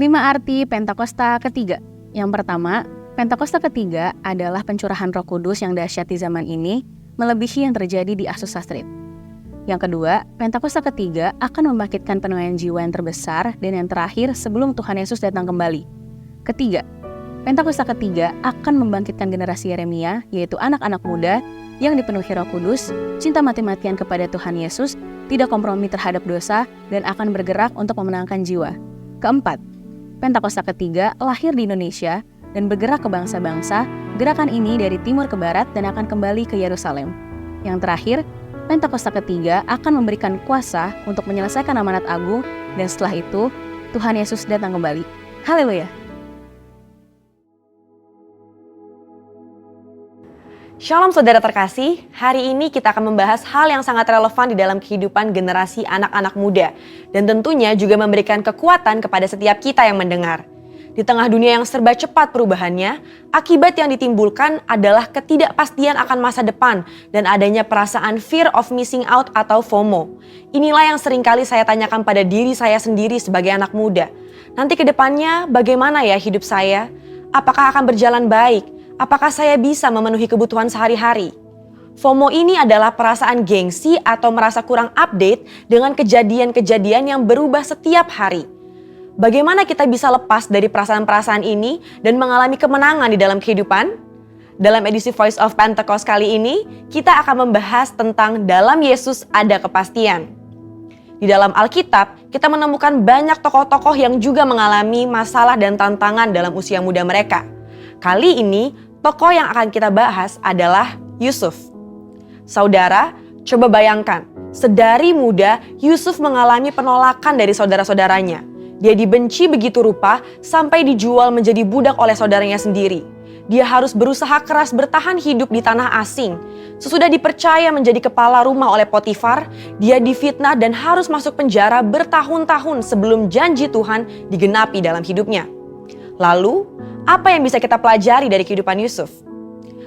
5 arti Pentakosta ketiga. Yang pertama, Pentakosta ketiga adalah pencurahan Roh Kudus yang dahsyat di zaman ini, melebihi yang terjadi di Azusa Street. Yang kedua, Pentakosta ketiga akan membangkitkan penuaian jiwa yang terbesar dan yang terakhir sebelum Tuhan Yesus datang kembali. Ketiga, Pentakosta ketiga akan membangkitkan generasi Yeremia, yaitu anak-anak muda yang dipenuhi Roh Kudus, cinta mati-matian kepada Tuhan Yesus, tidak kompromi terhadap dosa, dan akan bergerak untuk memenangkan jiwa. Keempat, Pentakosta ketiga lahir di Indonesia dan bergerak ke bangsa-bangsa. Gerakan ini dari timur ke barat dan akan kembali ke Yerusalem. Yang terakhir, Pentakosta ketiga akan memberikan kuasa untuk menyelesaikan amanat agung, dan setelah itu Tuhan Yesus datang kembali. Haleluya! Shalom saudara terkasih, hari ini kita akan membahas hal yang sangat relevan di dalam kehidupan generasi anak-anak muda. Dan tentunya juga memberikan kekuatan kepada setiap kita yang mendengar. Di tengah dunia yang serba cepat perubahannya, akibat yang ditimbulkan adalah ketidakpastian akan masa depan dan adanya perasaan fear of missing out atau FOMO. Inilah yang seringkali saya tanyakan pada diri saya sendiri sebagai anak muda. Nanti ke depannya bagaimana ya hidup saya? Apakah akan berjalan baik? Apakah saya bisa memenuhi kebutuhan sehari-hari? FOMO ini adalah perasaan gengsi atau merasa kurang update dengan kejadian-kejadian yang berubah setiap hari. Bagaimana kita bisa lepas dari perasaan-perasaan ini dan mengalami kemenangan di dalam kehidupan? Dalam edisi Voice of Pentecost kali ini, kita akan membahas tentang dalam Yesus ada kepastian. Di dalam Alkitab, kita menemukan banyak tokoh-tokoh yang juga mengalami masalah dan tantangan dalam usia muda mereka. Kali ini, tokoh yang akan kita bahas adalah Yusuf. Saudara, coba bayangkan, sedari muda Yusuf mengalami penolakan dari saudara-saudaranya. Dia dibenci begitu rupa sampai dijual menjadi budak oleh saudaranya sendiri. Dia harus berusaha keras bertahan hidup di tanah asing. Sesudah dipercaya menjadi kepala rumah oleh Potifar, dia difitnah dan harus masuk penjara bertahun-tahun sebelum janji Tuhan digenapi dalam hidupnya. Lalu, apa yang bisa kita pelajari dari kehidupan Yusuf?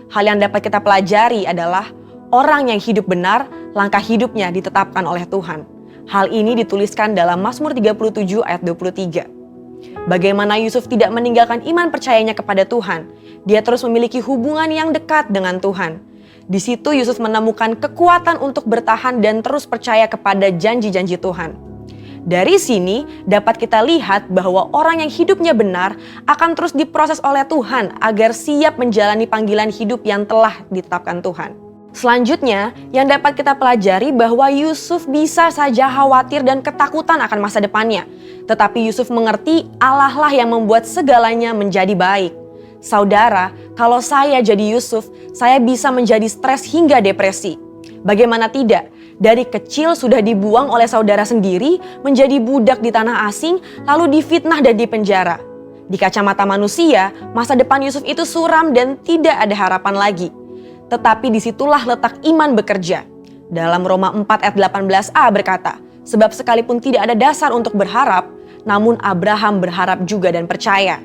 Hal yang dapat kita pelajari adalah orang yang hidup benar, langkah hidupnya ditetapkan oleh Tuhan. Hal ini dituliskan dalam Mazmur 37 ayat 23. Bagaimana Yusuf tidak meninggalkan iman percayanya kepada Tuhan. Dia terus memiliki hubungan yang dekat dengan Tuhan. Di situ Yusuf menemukan kekuatan untuk bertahan dan terus percaya kepada janji-janji Tuhan. Dari sini dapat kita lihat bahwa orang yang hidupnya benar akan terus diproses oleh Tuhan agar siap menjalani panggilan hidup yang telah ditetapkan Tuhan. Selanjutnya, yang dapat kita pelajari bahwa Yusuf bisa saja khawatir dan ketakutan akan masa depannya. Tetapi Yusuf mengerti Allah lah yang membuat segalanya menjadi baik. Saudara, kalau saya jadi Yusuf, saya bisa menjadi stres hingga depresi. Bagaimana tidak? Dari kecil sudah dibuang oleh saudara sendiri, menjadi budak di tanah asing, lalu difitnah dan dipenjara. Di kacamata manusia, masa depan Yusuf itu suram dan tidak ada harapan lagi. Tetapi disitulah letak iman bekerja. Dalam Roma 4 ayat 18a berkata, sebab sekalipun tidak ada dasar untuk berharap, namun Abraham berharap juga dan percaya.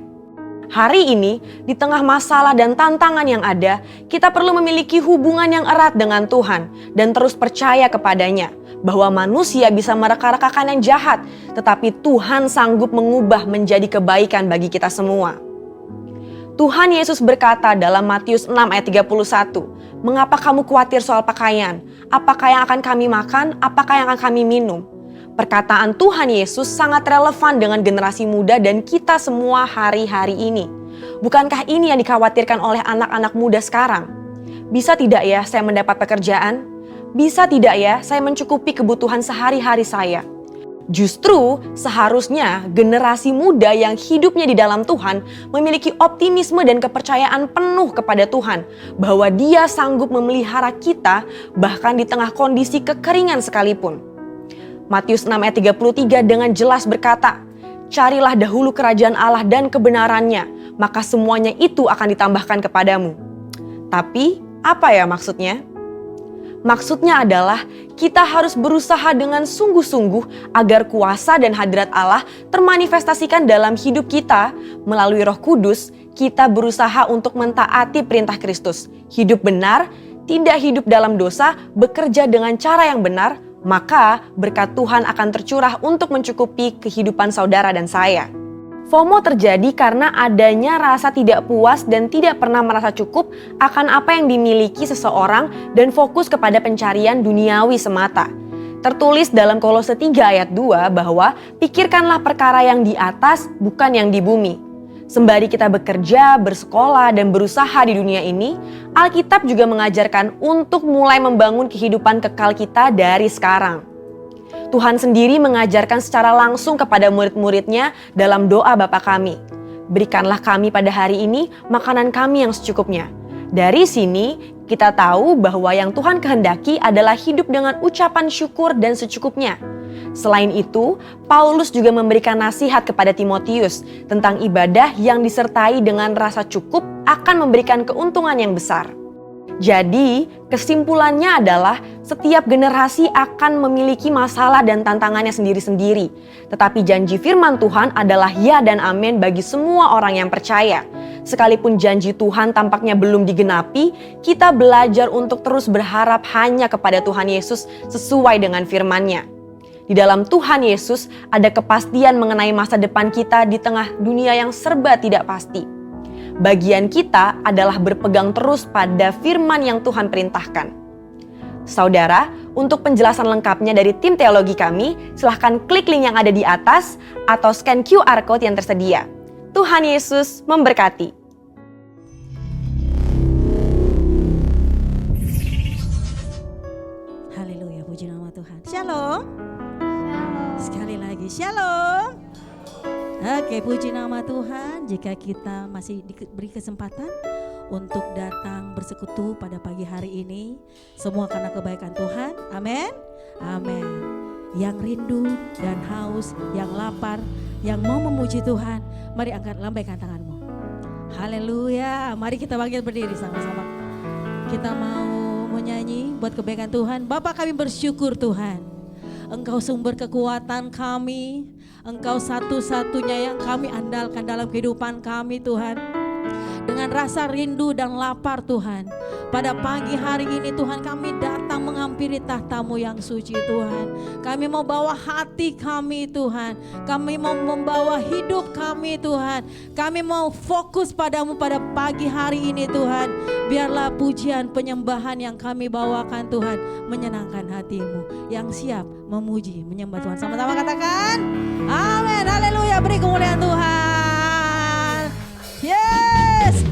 Hari ini, di tengah masalah dan tantangan yang ada, kita perlu memiliki hubungan yang erat dengan Tuhan dan terus percaya kepadanya bahwa manusia bisa mereka-rekakan yang jahat, tetapi Tuhan sanggup mengubah menjadi kebaikan bagi kita semua. Tuhan Yesus berkata dalam Matius 6 ayat 31, "Mengapa kamu khawatir soal pakaian? Apakah yang akan kami makan? Apakah yang akan kami minum?" Perkataan Tuhan Yesus sangat relevan dengan generasi muda dan kita semua hari-hari ini. Bukankah ini yang dikhawatirkan oleh anak-anak muda sekarang? Bisa tidak ya saya mendapat pekerjaan? Bisa tidak ya saya mencukupi kebutuhan sehari-hari saya? Justru seharusnya generasi muda yang hidupnya di dalam Tuhan memiliki optimisme dan kepercayaan penuh kepada Tuhan bahwa Dia sanggup memelihara kita bahkan di tengah kondisi kekeringan sekalipun. Matius 6 ayat 33 dengan jelas berkata, "Carilah dahulu kerajaan Allah dan kebenarannya, maka semuanya itu akan ditambahkan kepadamu." Tapi apa ya maksudnya? Maksudnya adalah kita harus berusaha dengan sungguh-sungguh agar kuasa dan hadirat Allah termanifestasikan dalam hidup kita. Melalui Roh Kudus, kita berusaha untuk mentaati perintah Kristus. Hidup benar, tidak hidup dalam dosa, bekerja dengan cara yang benar, maka berkat Tuhan akan tercurah untuk mencukupi kehidupan saudara dan saya. FOMO terjadi karena adanya rasa tidak puas dan tidak pernah merasa cukup akan apa yang dimiliki seseorang dan fokus kepada pencarian duniawi semata. Tertulis dalam Kolose 3 ayat 2 bahwa pikirkanlah perkara yang di atas bukan yang di bumi. Sembari kita bekerja, bersekolah, dan berusaha di dunia ini, Alkitab juga mengajarkan untuk mulai membangun kehidupan kekal kita dari sekarang. Tuhan sendiri mengajarkan secara langsung kepada murid-muridnya dalam doa Bapa kami. Berikanlah kami pada hari ini makanan kami yang secukupnya. Dari sini kita tahu bahwa yang Tuhan kehendaki adalah hidup dengan ucapan syukur dan secukupnya. Selain itu, Paulus juga memberikan nasihat kepada Timotius tentang ibadah yang disertai dengan rasa cukup akan memberikan keuntungan yang besar. Jadi, kesimpulannya adalah setiap generasi akan memiliki masalah dan tantangannya sendiri-sendiri. Tetapi janji firman Tuhan adalah ya dan amin bagi semua orang yang percaya. Sekalipun janji Tuhan tampaknya belum digenapi, kita belajar untuk terus berharap hanya kepada Tuhan Yesus sesuai dengan firman-Nya. Di dalam Tuhan Yesus ada kepastian mengenai masa depan kita di tengah dunia yang serba tidak pasti. Bagian kita adalah berpegang terus pada firman yang Tuhan perintahkan. Saudara, untuk penjelasan lengkapnya dari tim teologi kami, silahkan klik link yang ada di atas atau scan QR Code yang tersedia. Tuhan Yesus memberkati. Haleluya, puji nama Tuhan. Shalom. Sekali lagi, shalom. Oke, puji nama Tuhan. Jika kita masih diberi kesempatan untuk datang bersekutu pada pagi hari ini, semua karena kebaikan Tuhan. Amin. Amin. Yang rindu dan haus, yang lapar, yang mau memuji Tuhan, mari angkat lambaikan tanganmu. Haleluya. Mari kita bangkit berdiri sama-sama. Kita mau menyanyi buat kebaikan Tuhan. Bapa, kami bersyukur Tuhan. Engkau sumber kekuatan kami. Engkau satu-satunya yang kami andalkan dalam kehidupan kami Tuhan. Dengan rasa rindu dan lapar Tuhan, pada pagi hari ini Tuhan kami datang menghampiri tahta-Mu yang suci Tuhan. Kami mau bawa hati kami Tuhan. Kami mau membawa hidup kami Tuhan. Kami mau fokus padamu pada pagi hari ini Tuhan. Biarlah pujian penyembahan yang kami bawakan Tuhan menyenangkan hati-Mu yang siap memuji, menyembah Tuhan. Sama-sama katakan amin, haleluya, beri kemuliaan Tuhan. Yes,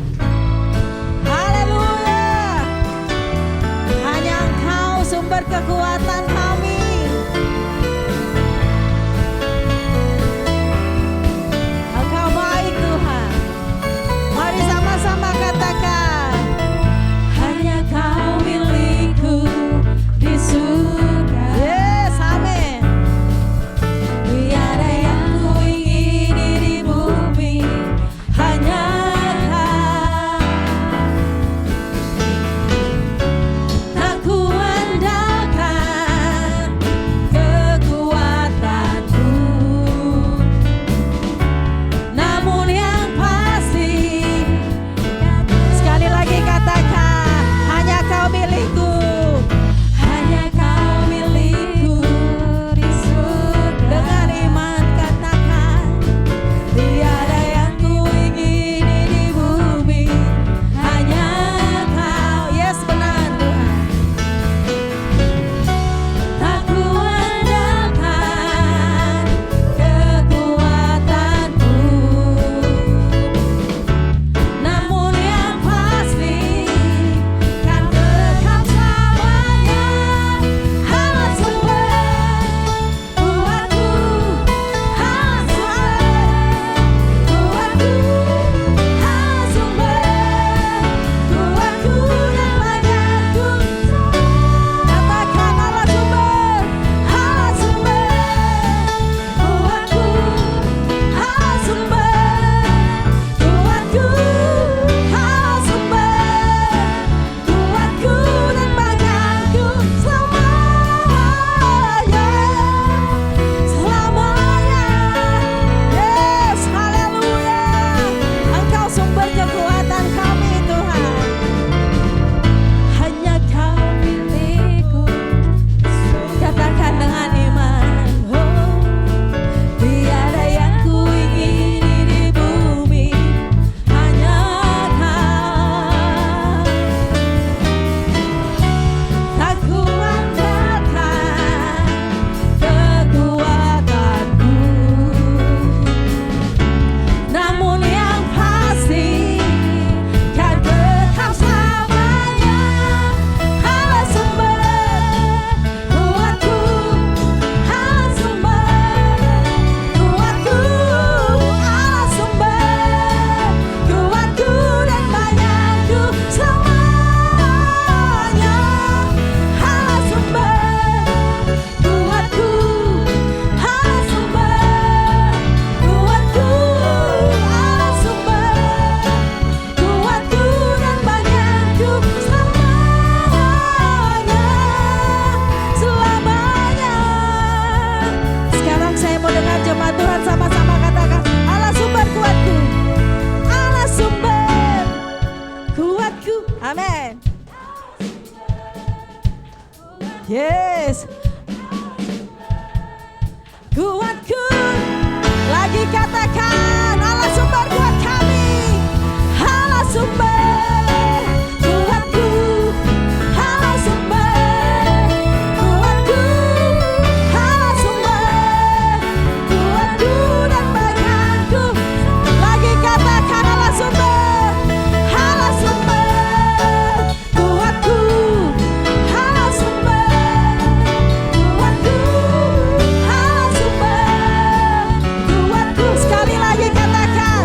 haleluya. Hanya Engkau sumber kekuatan kami. Engkau baik Tuhan. Mari sama-sama katakan, hanya Kau milikku di surga. Yes, amin. Tiada yang ku ingini di bumi, hanya Kau. Tak ku andalkan Tuhan, sama-sama katakan, Allah sumber kuatku, Allah sumber kuatku. Amin. Yes. Kuatku. Lagi katakan, Allah sumber kuat kami. Allah sumber kuatku. Allah sumber kuatku. Allah sumber kuatku dan bagianku. Lagi katakan, Allah sumber. Allah sumber kuatku. Allah sumber kuatku. Allah sumber kuatku. Sekali lagi katakan.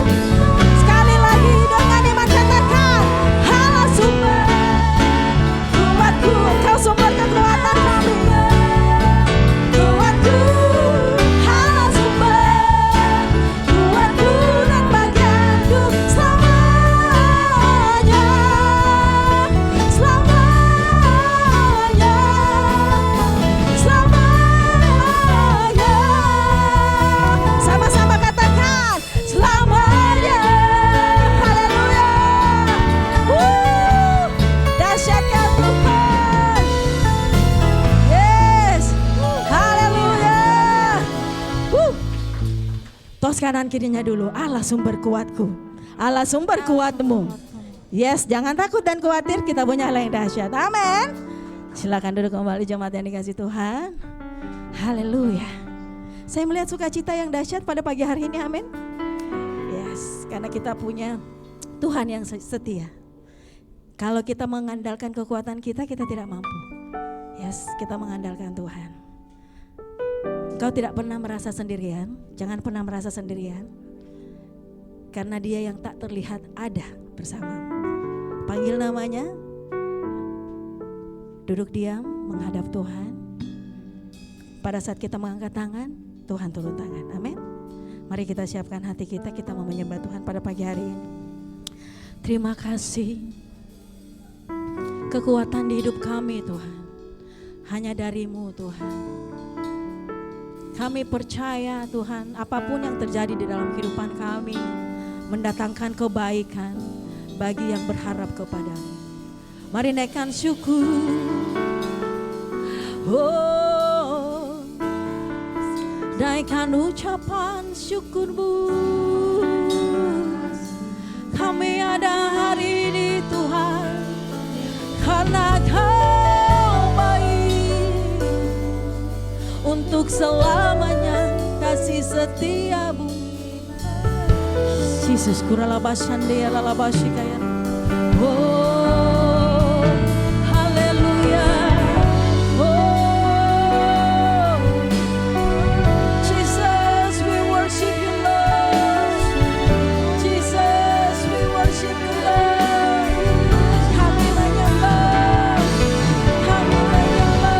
Sekali lagi dengan iman katakan, Allah sumber kuatku. Engkau sumber kekuatan kami. Kuatku. Allah sumber kuatku dan bagianku selamanya. Selamanya. Selamanya. Sama-sama katakan, selamanya. Haleluya. Dahsyat ya Tuhan. Yes. Haleluya. Tos kanan kirinya dulu. Allah sumber kuatku. Allah sumber kuatmu. Yes, jangan takut dan khawatir, kita punya Allah yang dahsyat. Amin. Silakan duduk kembali jemaat yang dikasih Tuhan. Haleluya. Saya melihat sukacita yang dahsyat pada pagi hari ini, amin. Yes, karena kita punya Tuhan yang setia. Kalau kita mengandalkan kekuatan kita, kita tidak mampu. Yes, kita mengandalkan Tuhan. Kau tidak pernah merasa sendirian, jangan pernah merasa sendirian. Karena Dia yang tak terlihat ada bersamamu. Panggil namanya, duduk diam, menghadap Tuhan. Pada saat kita mengangkat tangan, Tuhan turun tangan. Amin. Mari kita siapkan hati kita mau menyembah Tuhan pada pagi hari ini. Terima kasih. Kekuatan di hidup kami Tuhan, hanya dari-Mu Tuhan. Kami percaya Tuhan, apapun yang terjadi di dalam kehidupan kami, mendatangkan kebaikan bagi yang berharap kepadamu. Mari naikkan syukur. Oh, naikkan ucapan syukurmu. Kami ada hari ini Tuhan, karena Kau baik. Untuk selamanya kasih setia-Mu. Jesus kuralabashande alalabashikaya. Oh, haleluya. Oh, Jesus, we worship you, Lord. Jesus, we worship you, Lord. Kami menyembah, kami menyembah,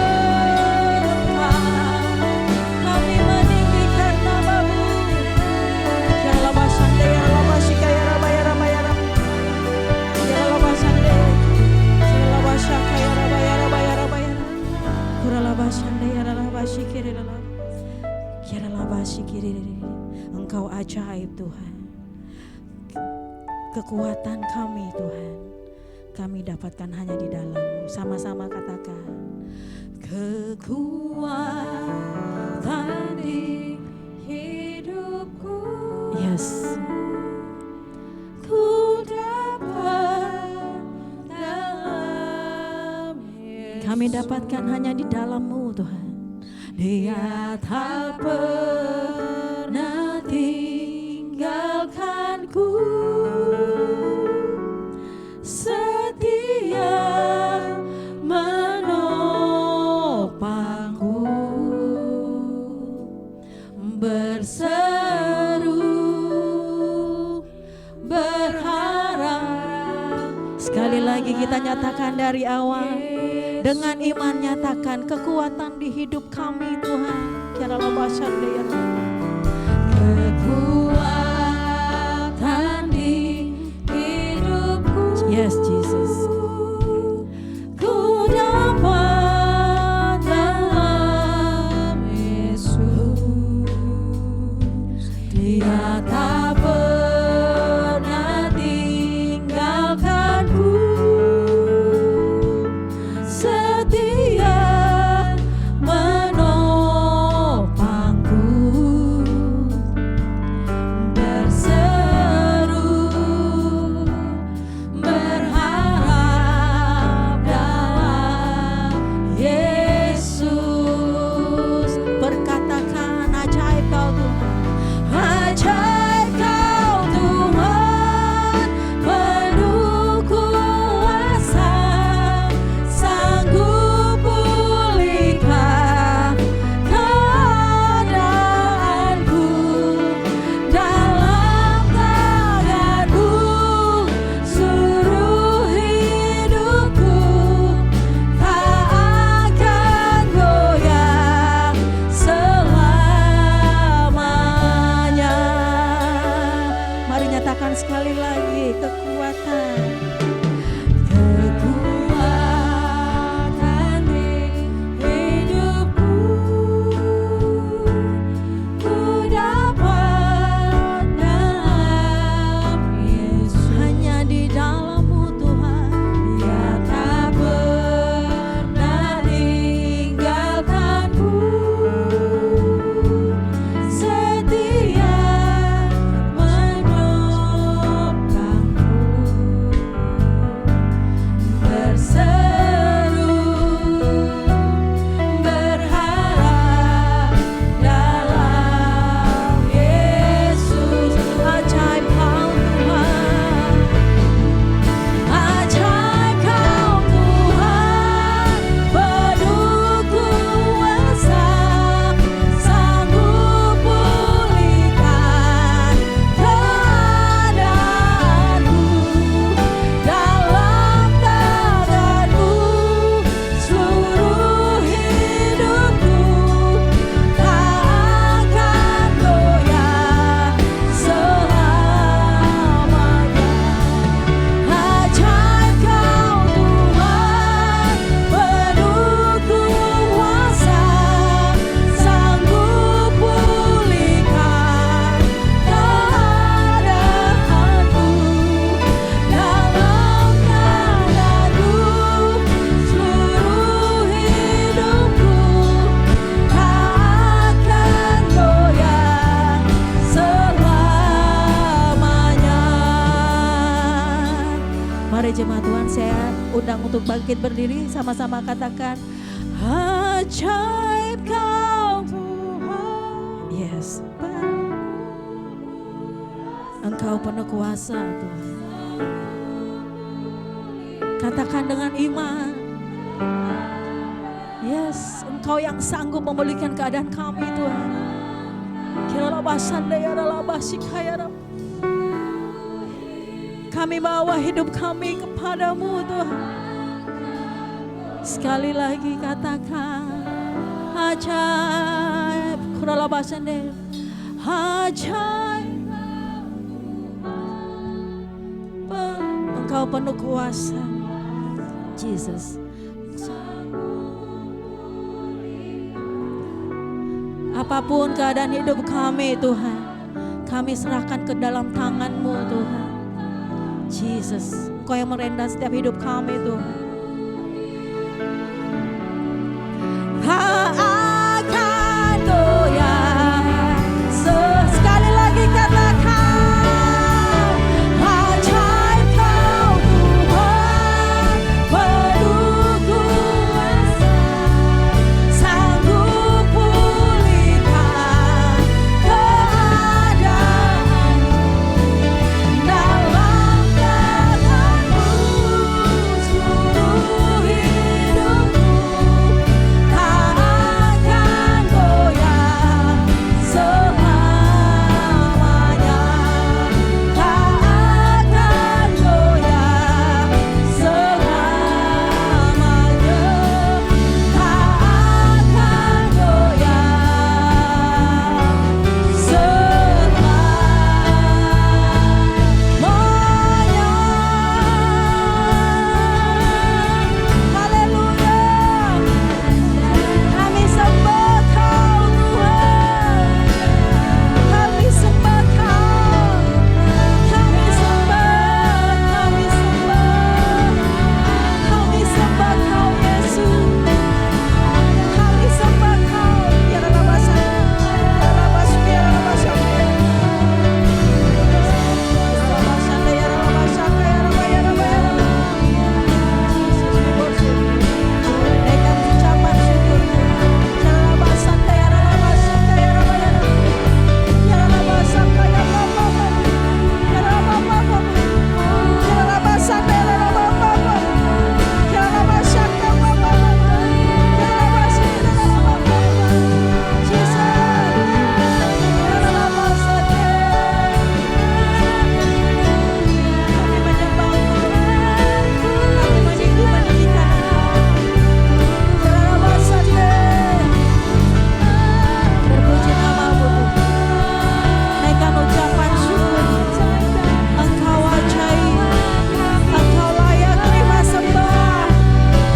kami meninggikan nama-Mu. Kalabashande alalabashikaya rabaya rabaya rabaya. Kalabashande, kalabashakaya rabaya rabaya rabaya. Kuralabashande alalabashikiri alalab. Kiralabashikiri. Engkau ajaib Tuhan. Kekuatan kami Tuhan, kami dapatkan hanya di dalam-Mu. Sama-sama katakan, kekuatan di hidupku. Yes. Ku dapat dalam Yesus. Kami dapatkan hanya di dalam-Mu Tuhan. Dia tak pernah tinggalkanku, setia menopangku, berseru berharap. Sekali lagi kita nyatakan dari awal, dengan iman nyatakan kekuatan di hidup kami Tuhan. Kekuatan di hidupku. Yes Jesus. Ku dapat dalam Yesus. untuk bangkit berdiri, sama-sama katakan, ajaib Kau Tuhan. Yes, Engkau penuh kuasa Tuhan. Katakan dengan iman. Yes, Engkau yang sanggup memulihkan keadaan kami Tuhan. Kami bawa hidup kami kepadamu Tuhan. Sekali lagi katakan, ajaib, ajaib. Engkau penuh kuasa, Jesus. Apapun keadaan hidup kami Tuhan, kami serahkan ke dalam tangan-Mu Tuhan. Jesus, Engkau yang merendam setiap hidup kami Tuhan. Tak akan goyah. Sekali lagi katakan, ajaib Kau Tuhan, penuh kuasa, sanggup pulihkan keadaanmu dalam tangan-Mu seluruh hidupku. Tak akan goyah selamanya, tak akan goyah selamanya, tak akan goyah selamanya. Haleluya. Kami sembah Kau Tuhan, kami sembah Kau, kami sembah, kami sembah, kami sembah Kau Yesus, kami sembah Kau. Biar rabasa, biar rabas, biar rabasa, biar rabasa, biar rabasa, biar rabasa. Jesus, we worship you. Naikkan ucapan syukur. Jalabasan kaya rabasan kaya rabayan. Jalabasan kaya bapa. Jalabapa. Jalabasan kaya rabapa. Jalabasan kaya bapa. Jalabasan kaya rabapa. Jesus. Jalabasan kami menyembah Engkau. Kami meninggikan Engkau. Jalabasan berpuji nama-Mu Tuhan. Naikkan ucapan syukur. Engkau ajaib, Engkau layak terima sembah,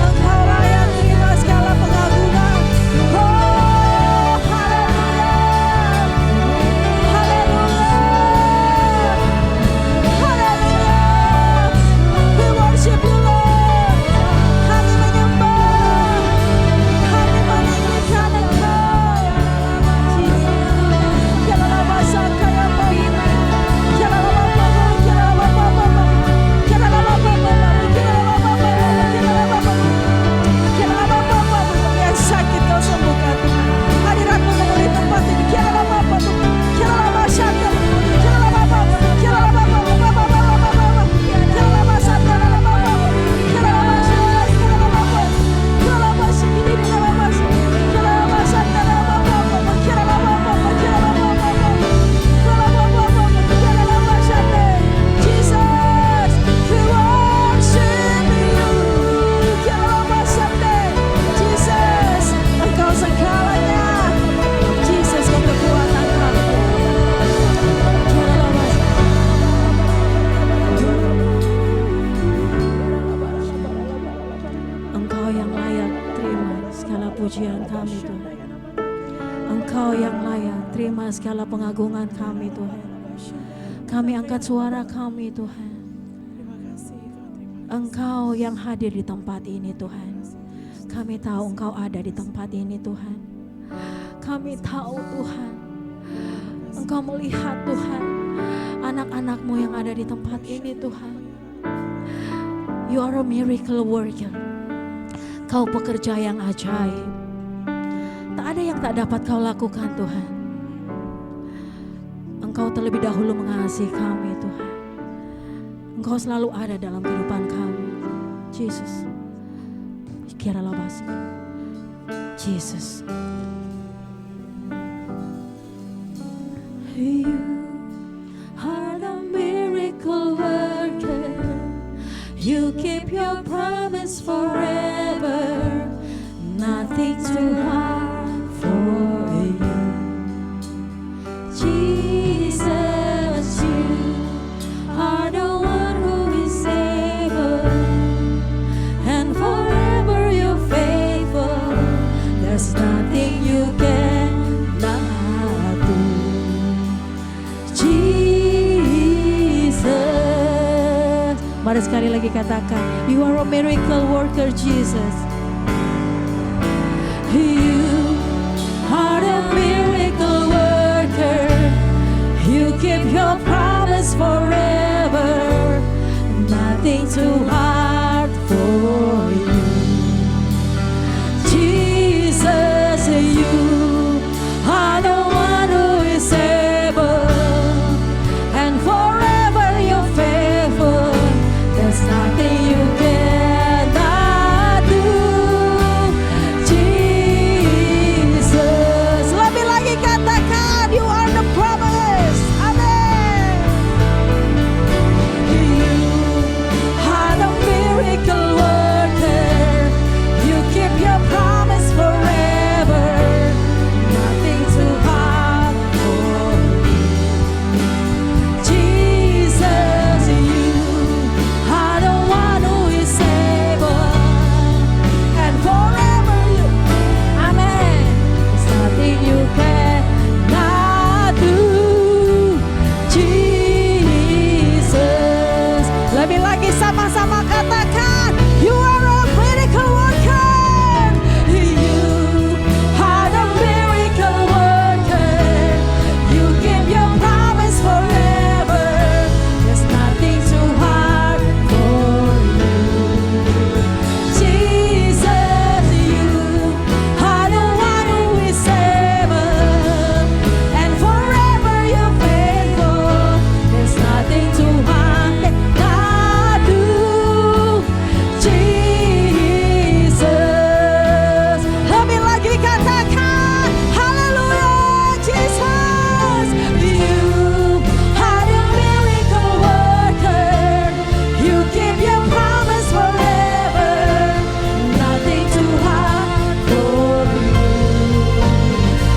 Engkau layak terima segala pengagungan. Oh, haleluya, haleluya, haleluya. We worship you Lord. Kami menyembah, kami meninggikan Engkau. Jalabasan kaya bapa. Yang sakit Kau sembuhkan Tuhan. Hadirat-Mu memenuhi tempat ini. Jesus, we worship you. Jesus, Engkau segalanya. Jesus, Kau kekuatan kami. Engkau yang layak terima segala pujian kami Tuhan. Engkau yang layak terima segala pengagungan kami Tuhan. Kami angkat suara kami Tuhan. Engkau yang hadir di tempat ini Tuhan. Kami tahu Engkau ada di tempat ini Tuhan. Kami tahu Tuhan, Engkau melihat Tuhan anak-anak-Mu yang ada di tempat ini Tuhan. You are a miracle worker. Kau pekerja yang ajaib. Tak ada yang tak dapat kau lakukan Tuhan. Engkau terlebih dahulu mengasihi kami Tuhan. Engkau selalu ada dalam kehidupan kami. Jesus. Kira labas. Jesus. You are the miracle worker. You keep your promise forever. Nothing too hard for you. Jesus, you are the one who is able. And forever you're faithful. There's nothing you cannot do. Jesus. Mari sekali lagi katakan, you are a miracle worker, Jesus. You are a miracle worker. You keep your promise forever. Nothing too hard for you. Jesus, you are the one who is able. And forever you're faithful. There's nothing you cannot do. Jesus, lebih lagi katakan, you are the promise. Amen. You are the miracle worker. You keep your promise forever. Nothing too hard for you. Jesus, you are the one who is able. And forever you, amen. There's nothing you cannot do. Jesus, lebih lagi sama-sama katakan, you are a miracle worker. You are a miracle worker. You keep your promise forever. There's nothing too hard for you. Jesus, you are the one who is able. And forever you're faithful. There's nothing too hard not do. Jesus, lebih lagi katakan, haleluya, Jesus. You are the miracle worker. You keep your promise forever. Nothing too hard for you.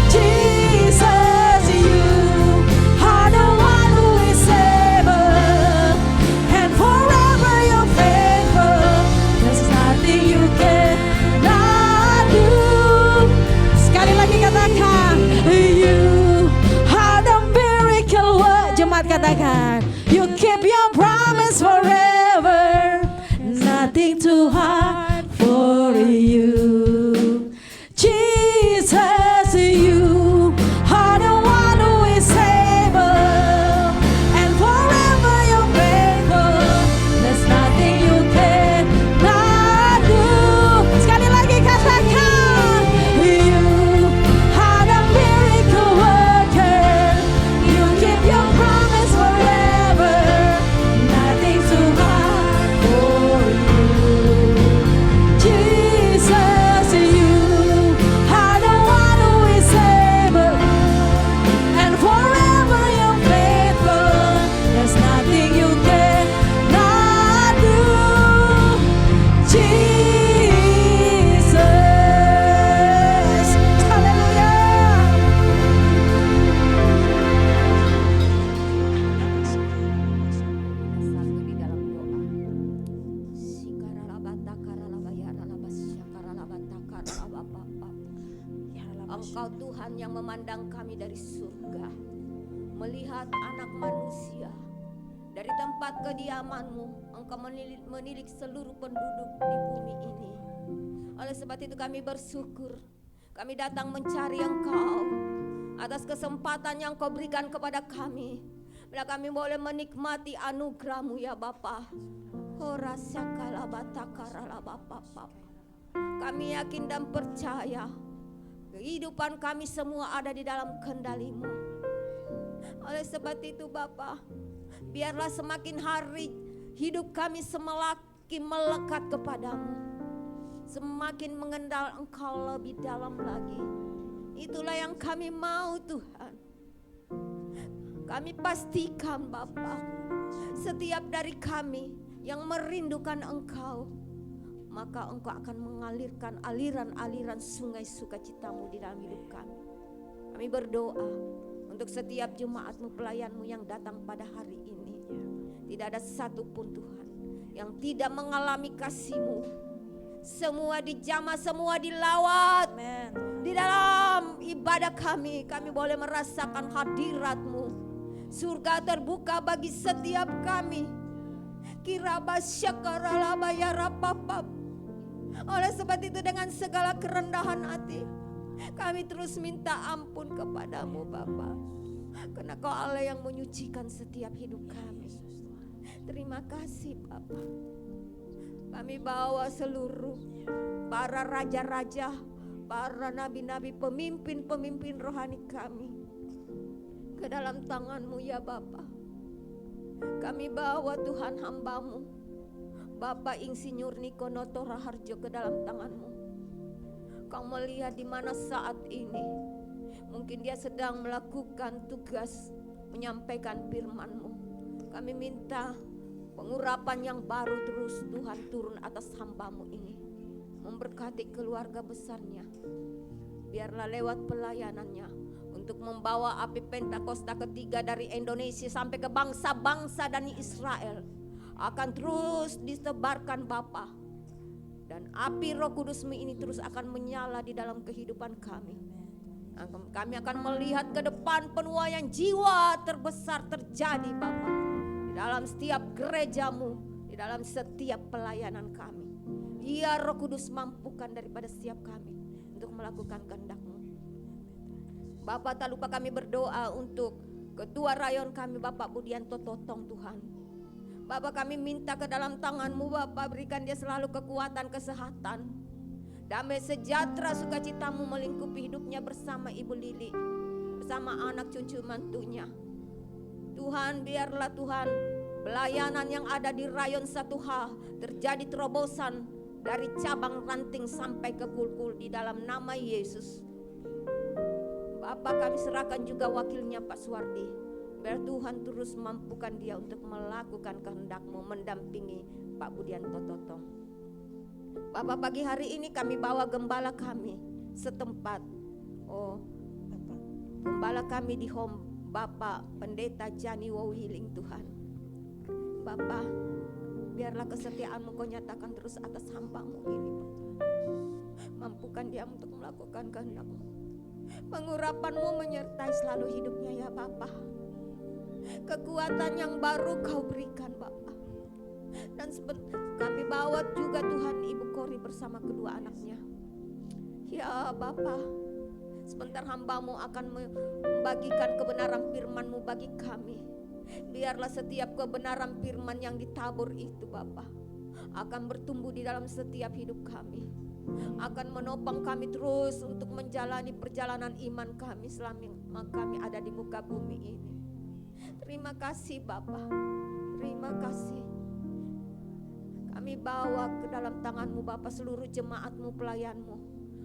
Jesus, you are the one who is able. And forever you're faithful. There's nothing you cannot do. Sekali lagi katakan, you are the miracle worker. Jemaat katakan, you keep your promise forever. Nothing too hard for you. Jesus, you are the one who is able. And forever you're faithful. There's nothing you cannot do. Sekali lagi katakan, you are the miracle worker. You keep your promise forever. Nothing too hard for you. Jesus, you are the one who is able. And forever you're faithful. There's nothing you cannot do. Jesus, haleluya. Satu di dalam doa. Sikaralabata karalabayaralabasya karalabata karalabapapa. Engkau Tuhan yang memandang kami dari surga, melihat anak manusia dari tempat kediaman-Mu. Engkau menilik seluruh penduduk di bumi ini. Oleh sebab itu kami bersyukur. Kami datang mencari Engkau atas kesempatan yang Kau berikan kepada kami. Bila kami boleh menikmati anugerah-Mu ya Bapa. Ora sakala batakara labapapap. Kami yakin dan percaya kehidupan kami semua ada di dalam kendali-Mu. Oleh sebab itu Bapa, biarlah semakin hari hidup kami semakin melekat kepadamu, semakin mengenal Engkau lebih dalam lagi. Itulah yang kami mau Tuhan. Kami pastikan Bapa, setiap dari kami yang merindukan Engkau, maka Engkau akan mengalirkan aliran-aliran sungai sukacitamu di dalam hidup kami. Kami berdoa untuk setiap jemaat-Mu, pelayan-Mu yang datang pada hari ini. Tidak ada satupun Tuhan yang tidak mengalami kasih-Mu. Semua dijamah, semua dilawat. Di dalam ibadah kami boleh merasakan hadirat-Mu. Surga terbuka bagi setiap kami. Kirabasyakaralabayarapapap. Oleh sebab itu dengan segala kerendahan hati, kami terus minta ampun kepadamu Bapa. Karena Kau Allah yang menyucikan setiap hidup kami. Terima kasih Bapa. Kami bawa seluruh para raja-raja, para nabi-nabi, pemimpin-pemimpin rohani kami ke dalam tangan-Mu ya Bapa. Kami bawa Tuhan hamba-Mu, Bapak Insinyur Niko Noto Raharjo, ke dalam tangan-Mu. Kau melihat di mana saat ini mungkin dia sedang melakukan tugas menyampaikan firman-Mu. Kami minta pengurapan yang baru terus Tuhan turun atas hamba-Mu ini, memberkati keluarga besarnya. Biarlah lewat pelayanannya untuk membawa api Pentakosta ketiga dari Indonesia sampai ke bangsa-bangsa dan Israel akan terus disebarkan Bapa. Dan api Roh Kudus-Mu ini terus akan menyala di dalam kehidupan kami. Kami akan melihat ke depan penuaian jiwa terbesar terjadi Bapa, di dalam setiap gereja-Mu, di dalam setiap pelayanan kami. Ya Roh Kudus, mampukan daripada setiap kami untuk melakukan kehendak-Mu. Bapak, tak lupa kami berdoa untuk Ketua Rayon kami Bapak Budianto Totong Tuhan. Bapak, kami minta ke dalam tangan-Mu Bapak, berikan dia selalu kekuatan, kesehatan, damai sejahtera, sukacita-Mu melingkupi hidupnya bersama Ibu Lili, bersama anak cucu mantunya. Tuhan, biarlah Tuhan pelayanan yang ada di Rayon 1H terjadi terobosan dari cabang ranting sampai ke kulkul di dalam nama Yesus. Bapak, kami serahkan juga wakilnya Pak Suwardi. Biar Tuhan terus mampukan dia untuk melakukan kehendak-Mu, mendampingi Pak Budianto Totong. Bapak, pagi hari ini kami bawa gembala kami setempat. Gembala kami di home Bapak Pendeta Jani Wawiling Tuhan. Bapak, biarlah kesetiaan-Mu Kau nyatakan terus atas hamba-Mu ini Bapak. Mampukan dia untuk melakukan kehendak-Mu. Pengurapan-Mu menyertai selalu hidupnya ya Bapa. Kekuatan yang baru Kau berikan Bapa. Dan kami bawa juga Tuhan Ibu Kori bersama kedua anaknya. Ya Bapa, sebentar hamba-Mu akan membagikan kebenaran firman-Mu bagi kami. Biarlah setiap kebenaran firman yang ditabur itu Bapa akan bertumbuh di dalam setiap hidup kami, akan menopang kami terus untuk menjalani perjalanan iman kami selama kami ada di muka bumi ini. Terima kasih Bapa, terima kasih. Kami bawa ke dalam tangan-Mu Bapa seluruh jemaat-Mu, pelayan-Mu.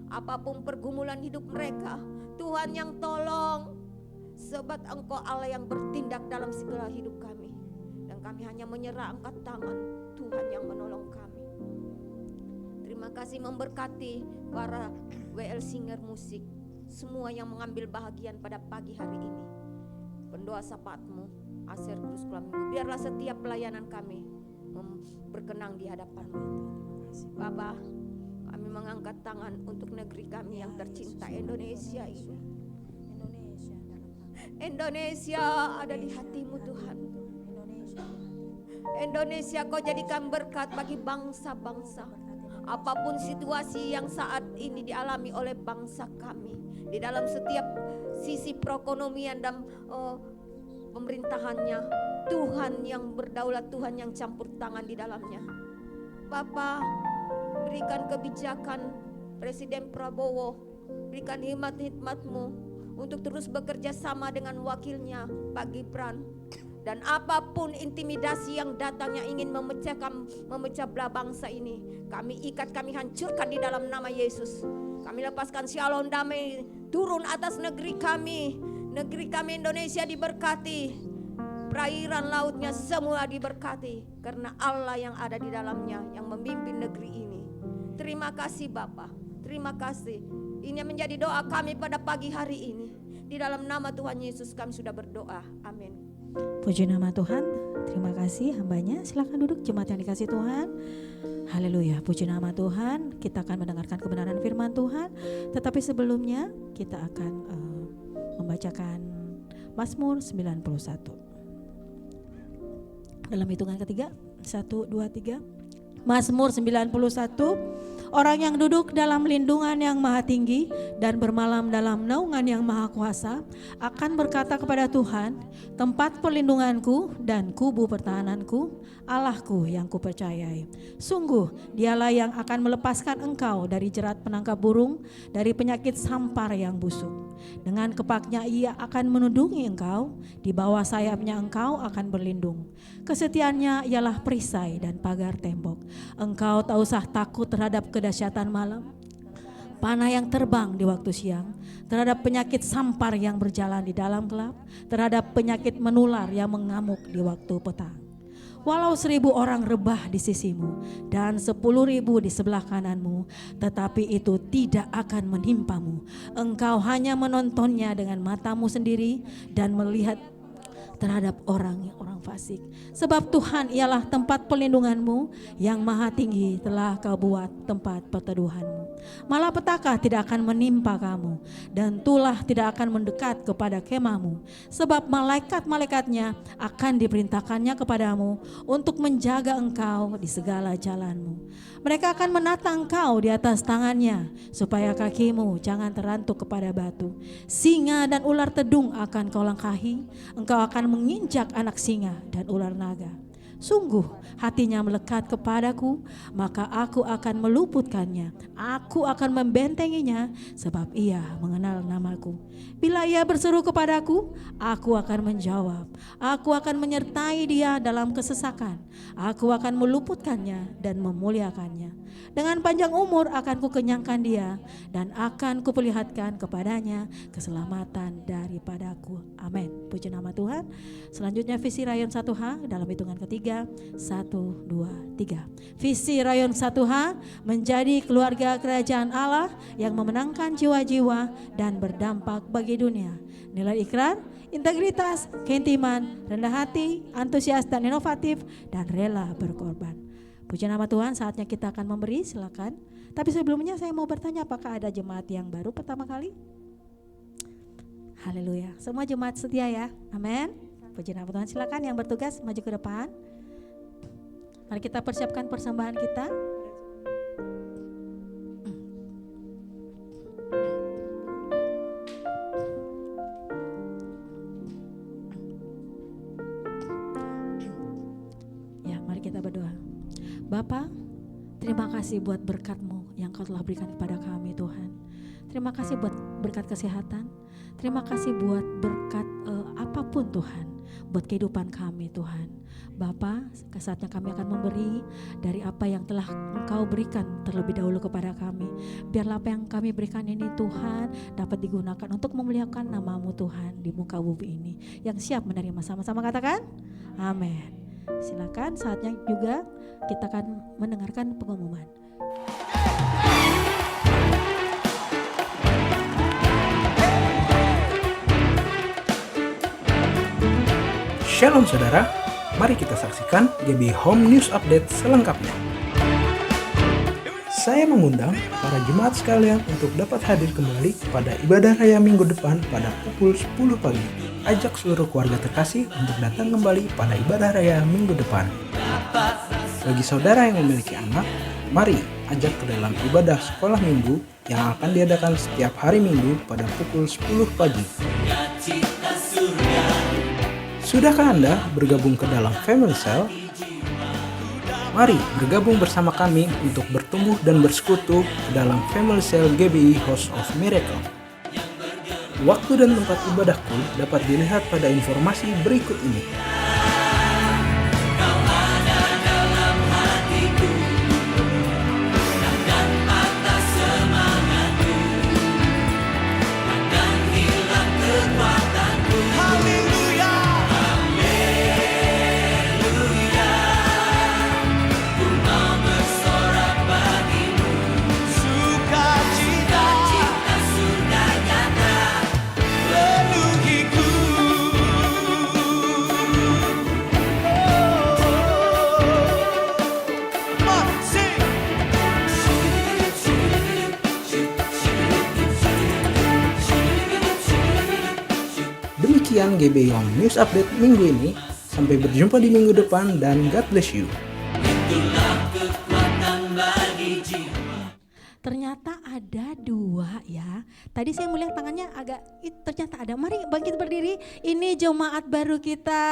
Apapun pergumulan hidup mereka, Tuhan yang tolong. Sebab Engkau Allah yang bertindak dalam segala hidup kami. Dan kami hanya menyerah angkat tangan, Tuhan yang menolong kami. Terima kasih, memberkati para WL Singer musik, semua yang mengambil bahagian pada pagi hari ini. Pendoa sapaat-Mu, Aser Kudus Pulau Minggu, biarlah setiap pelayanan kami berkenang di hadapan-Mu. Bapa, kami mengangkat tangan untuk negeri kami yang tercinta Indonesia ini. Indonesia ada di hati-Mu Tuhan. Indonesia Kau jadikan berkat bagi bangsa-bangsa. Apapun situasi yang saat ini dialami oleh bangsa kami, di dalam setiap sisi perekonomian dan pemerintahannya. Tuhan yang berdaulat, Tuhan yang campur tangan di dalamnya. Bapa, berikan kebijakan Presiden Prabowo, berikan hikmat-hikmat-Mu untuk terus bekerja sama dengan wakilnya Pak Gibran. Dan apapun intimidasi yang datang yang ingin memecah belah bangsa ini, kami ikat, kami hancurkan di dalam nama Yesus. Kami lepaskan shalom damai turun atas negeri kami. Negeri kami Indonesia diberkati. Perairan lautnya semua diberkati. Karena Allah yang ada di dalamnya yang memimpin negeri ini. Terima kasih Bapa, terima kasih. Ini menjadi doa kami pada pagi hari ini. Di dalam nama Tuhan Yesus kami sudah berdoa. Amin. Puji nama Tuhan. Terima kasih hambanya. Silakan duduk jemaat yang dikasih Tuhan. Haleluya. Puji nama Tuhan. Kita akan mendengarkan kebenaran firman Tuhan. Tetapi sebelumnya kita akan membacakan Mazmur 91. Dalam hitungan ketiga, 1, 2, 3. Mazmur 91. Orang yang duduk dalam lindungan yang maha tinggi dan bermalam dalam naungan yang maha kuasa akan berkata kepada Tuhan, tempat perlindunganku dan kubu pertahananku, Allahku yang kupercayai. Sungguh dialah yang akan melepaskan engkau dari jerat penangkap burung, dari penyakit sampar yang busuk. Dengan kepaknya ia akan menundungi engkau, di bawah sayapnya engkau akan berlindung. Kesetiaannya ialah perisai dan pagar tembok. Engkau tak usah takut terhadap kedahsyatan malam, panah yang terbang di waktu siang, terhadap penyakit sampar yang berjalan di dalam gelap, terhadap penyakit menular yang mengamuk di waktu petang. Walau 1.000 orang rebah di sisimu dan 10.000 di sebelah kananmu, tetapi itu tidak akan menimpamu. Engkau hanya menontonnya dengan matamu sendiri dan melihat terhadap orang fasik. Sebab Tuhan ialah tempat perlindunganmu, yang maha tinggi telah kau buat tempat perteduhanmu. Malapetaka tidak akan menimpa kamu, dan tulah tidak akan mendekat kepada kemahmu. Sebab malaikat-malaikatnya akan diperintahkannya kepadamu untuk menjaga engkau di segala jalanmu. Mereka akan menata engkau di atas tangannya, supaya kakimu jangan terantuk kepada batu. Singa dan ular tedung akan kau langkahi, engkau akan menginjak anak singa dan ular naga. Sungguh hatinya melekat kepadaku, maka aku akan meluputkannya. Aku akan membentenginya, sebab ia mengenal namaku. Bila ia berseru kepadaku, aku akan menjawab. Aku akan menyertai dia dalam kesesakan. Aku akan meluputkannya dan memuliakannya. Dengan panjang umur akan kukenyangkan dia, dan akan kuperlihatkan kepadanya keselamatan daripadaku. Amin. Puji nama Tuhan. Selanjutnya visi rayon 1H dalam hitungan ketiga. 1, 2, 3. Visi rayon 1H menjadi keluarga kerajaan Allah yang memenangkan jiwa-jiwa dan berdampak bagi dunia. Nilai ikrar, integritas, keintiman, rendah hati, antusias dan inovatif, dan rela berkorban. Puji nama Tuhan. Saatnya kita akan memberi, silakan. Tapi sebelumnya saya mau bertanya, apakah ada jemaat yang baru pertama kali? Haleluya. Semua jemaat setia ya. Amin. Puji nama Tuhan. Silakan yang bertugas maju ke depan. Mari kita persiapkan persembahan kita. Ya, mari kita berdoa. Bapa, terima kasih buat berkat-Mu yang Kau telah berikan kepada kami Tuhan. Terima kasih buat berkat kesehatan. Terima kasih buat berkat apapun Tuhan, buat kehidupan kami Tuhan. Bapa, saatnya kami akan memberi dari apa yang telah Engkau berikan terlebih dahulu kepada kami. Biarlah apa yang kami berikan ini Tuhan dapat digunakan untuk memuliakan nama-Mu Tuhan di muka bumi ini. Yang siap menerima, sama-sama katakan amin. Silakan, saatnya juga kita akan mendengarkan pengumuman. Shalom saudara, mari kita saksikan GB Home News Update selengkapnya. Saya mengundang para jemaat sekalian untuk dapat hadir kembali pada ibadah raya minggu depan pada pukul 10 pagi. Ajak seluruh keluarga terkasih untuk datang kembali pada ibadah raya minggu depan. Bagi saudara yang memiliki anak, mari ajak ke dalam ibadah sekolah minggu yang akan diadakan setiap hari Minggu pada pukul 10 pagi. Sudahkah Anda bergabung ke dalam Family Cell? Mari bergabung bersama kami untuk bertumbuh dan bersekutu ke dalam Family Cell GBI House of Miracle. Waktu dan tempat ibadahku dapat dilihat pada informasi berikut ini. Demikian GBI Home News Update minggu ini. Sampai berjumpa di minggu depan dan God bless you. Ternyata ada 2 ya. Tadi saya melihat tangannya ternyata ada. Mari bangkit berdiri. Ini jemaat baru kita.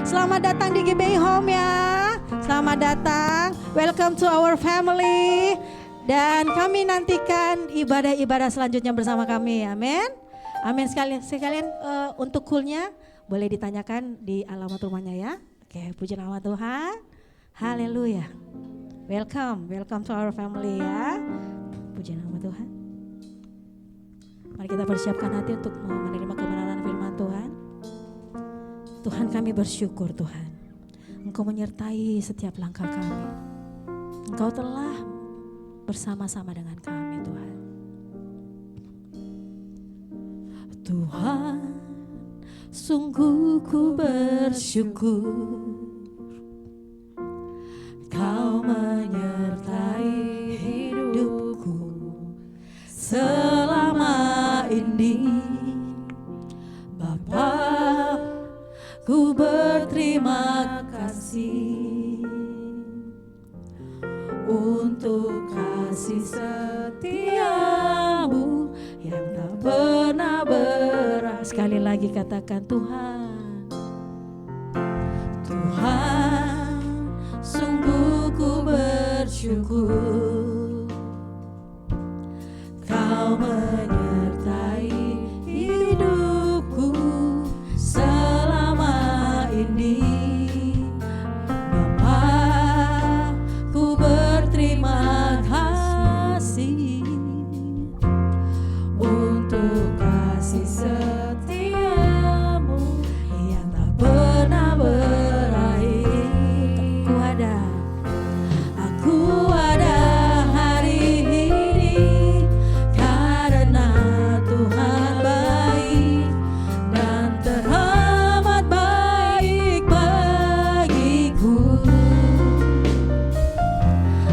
Selamat datang di GBI Home ya. Selamat datang. Welcome to our family. Dan kami nantikan ibadah-ibadah selanjutnya bersama kami. Amin. Amin. Sekalian untuk coolnya boleh ditanyakan di alamat rumahnya ya. Oke, puji nama Tuhan. Haleluya. Welcome to our family ya. Puji nama Tuhan. Mari kita persiapkan hati untuk menerima kebenaran firman Tuhan. Tuhan, kami bersyukur Tuhan. Engkau menyertai setiap langkah kami. Engkau telah bersama-sama dengan kami Tuhan. Tuhan, sungguh ku bersyukur Kau menyertai hidupku selama ini. Bapa, ku berterima kasih untuk kasih setiamu yang tak pernah berakhir. Sekali lagi katakan Tuhan. Tuhan, sungguh ku bersyukur Kau menyertai hidupku selama ini. Bapa, ku berterima kasih untuk kasih setiamu yang tak pernah berakhir. Aku ada hari ini karena Tuhan baik dan teramat baik bagiku.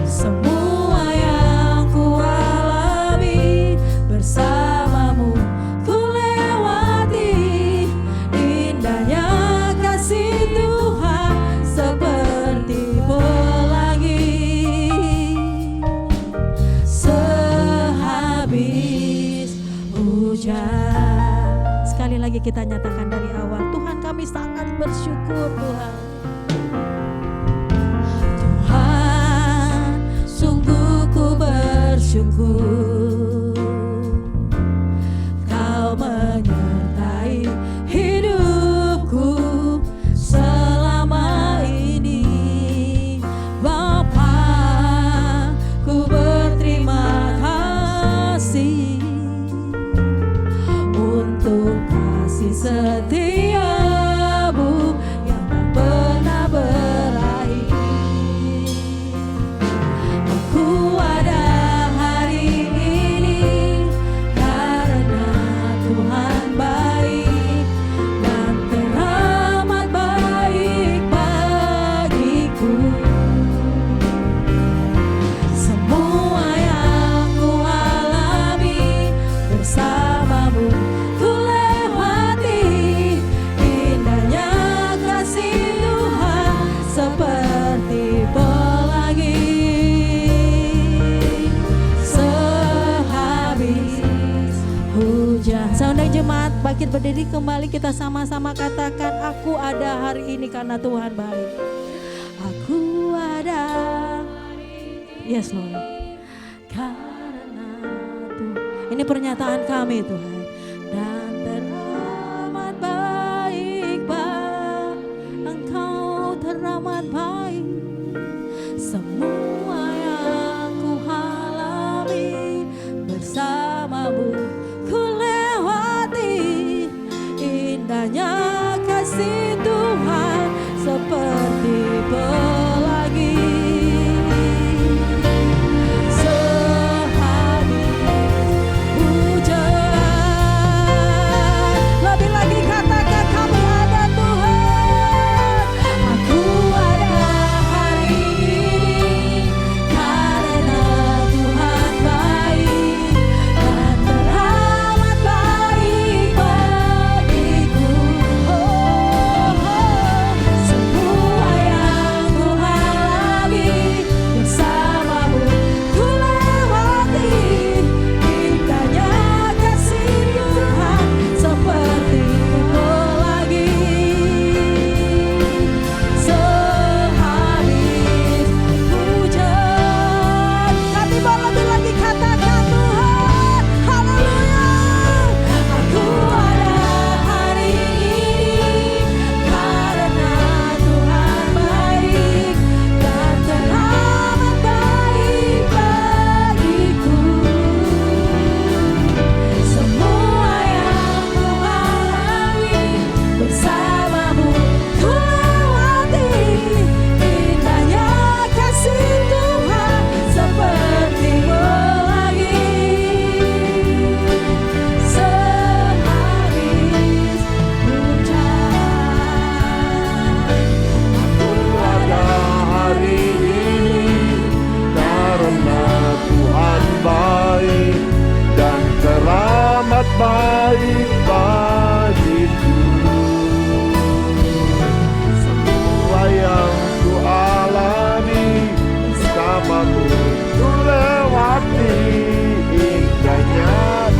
Semua yang ku alami bersamamu ku lewati. Indahnya kasih Tuhan seperti pelangi sehabis hujan. Sekali lagi kita nyatakan dari awal, Tuhan kami sangat bersyukur Tuhan. Tuhan, sungguh ku bersyukur Kau menyertai hidupku selama ini. Bapa, ku berterima kasih untuk kasih setiamu yang tak berdiri kembali, kita sama-sama katakan, aku ada hari ini karena Tuhan baik. Aku ada, yes Lord, karena Tuhan. Ini pernyataan kami Tuhan. Dan teramat baik Bapa, Engkau teramat baik. Semua yang ku alami bersamamu ku lewati, indahnya kasih Tuhan seperti pelangi. Sehabis hujan, lebih lagi katakan kami ada Tuhan. Aku ada hari ini karena Tuhan baik dan teramat baik bagiku. Semua yang ku alami bersamamu ku lewati, indahnya kasih Tuhan seperti pelangi. Sehabis hujan, kami lebih lagi katakan Tuhan, haleluya. Aku ada hari ini karena Tuhan baik dan teramat baik bagiku. Semua yang ku alami bersamamu ku lewati, indahnya kasih Tuhan seperti pelangi. Sehabis hujan, aku ada hari ini karena Tuhan baik dan teramat baik bagiku. Semua yang ku alami bersamamu ku lewati, indahnya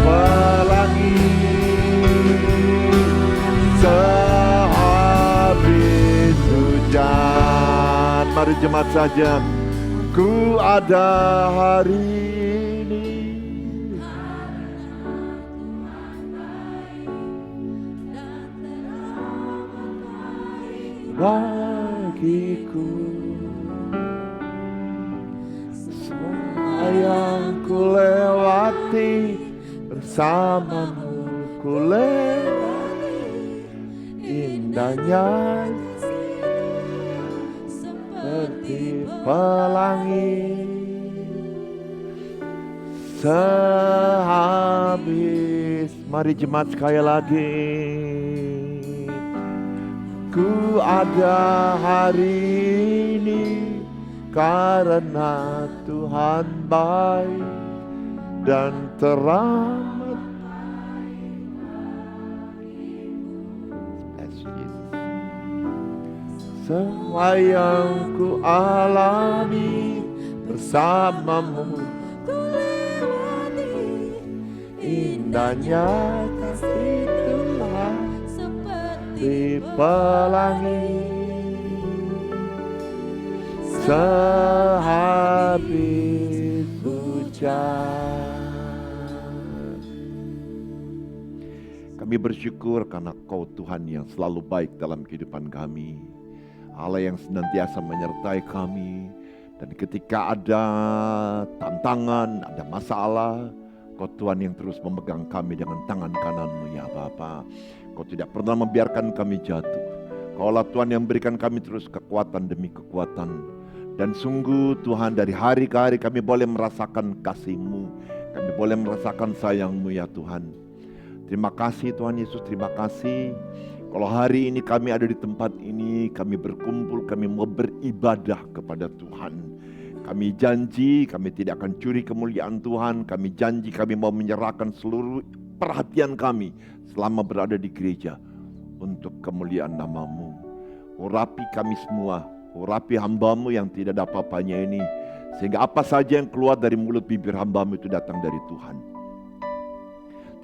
pelangi. Sehabis hujan, mari jemaat saja. Ku ada hari ini bagiku. Semua yang ku lewati bersamamu ku lewati, indahnya seperti pelangi. Sehabis, mari jemaat sekali lagi. Ku ada hari ini karena Tuhan baik dan teramat. Bless Jesus. Semua yang ku alami bersamamu ku lewati, indahnya kasih Tuhan seperti di pelangi. Sehabis hujan, kami bersyukur karena Kau Tuhan yang selalu baik dalam kehidupan kami, Allah yang senantiasa menyertai kami. Dan ketika ada tantangan, ada masalah, Kau Tuhan yang terus memegang kami dengan tangan kanan-Mu ya Bapa. Kau tidak pernah membiarkan kami jatuh. Kaulah Tuhan yang berikan kami terus kekuatan demi kekuatan. Dan sungguh Tuhan, dari hari ke hari kami boleh merasakan kasih-Mu, kami boleh merasakan sayang-Mu ya Tuhan. Terima kasih Tuhan Yesus, terima kasih. Kalau hari ini kami ada di tempat ini, kami berkumpul, kami mau beribadah kepada Tuhan. Kami janji kami tidak akan curi kemuliaan Tuhan. Kami janji kami mau menyerahkan seluruh perhatian kami selama berada di gereja untuk kemuliaan nama-Mu. Urapi kami semua, urapi hamba-Mu yang tidak ada apa-apanya ini, sehingga apa saja yang keluar dari mulut bibir hamba-Mu itu datang dari Tuhan.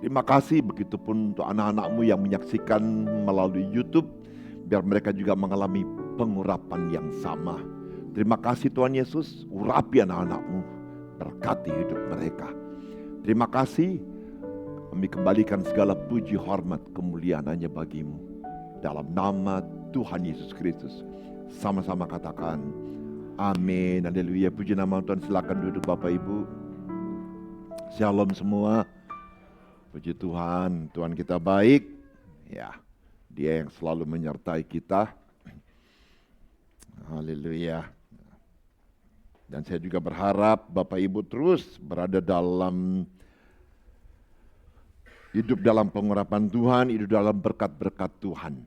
Terima kasih, begitupun untuk anak-anak-Mu yang menyaksikan melalui YouTube, biar mereka juga mengalami pengurapan yang sama. Terima kasih Tuhan Yesus, urapi anak-anak-Mu, berkati hidup mereka. Terima kasih, kami kembalikan segala puji, hormat, kemuliaan hanya bagi-Mu. Dalam nama Tuhan Yesus Kristus, sama-sama katakan, amin, haleluya, puji nama Tuhan. Silakan duduk Bapak Ibu. Shalom semua. Puji Tuhan, Tuhan kita baik. Ya, Dia yang selalu menyertai kita. Haleluya. Dan saya juga berharap Bapak Ibu terus berada dalam hidup dalam pengurapan Tuhan, hidup dalam berkat-berkat Tuhan.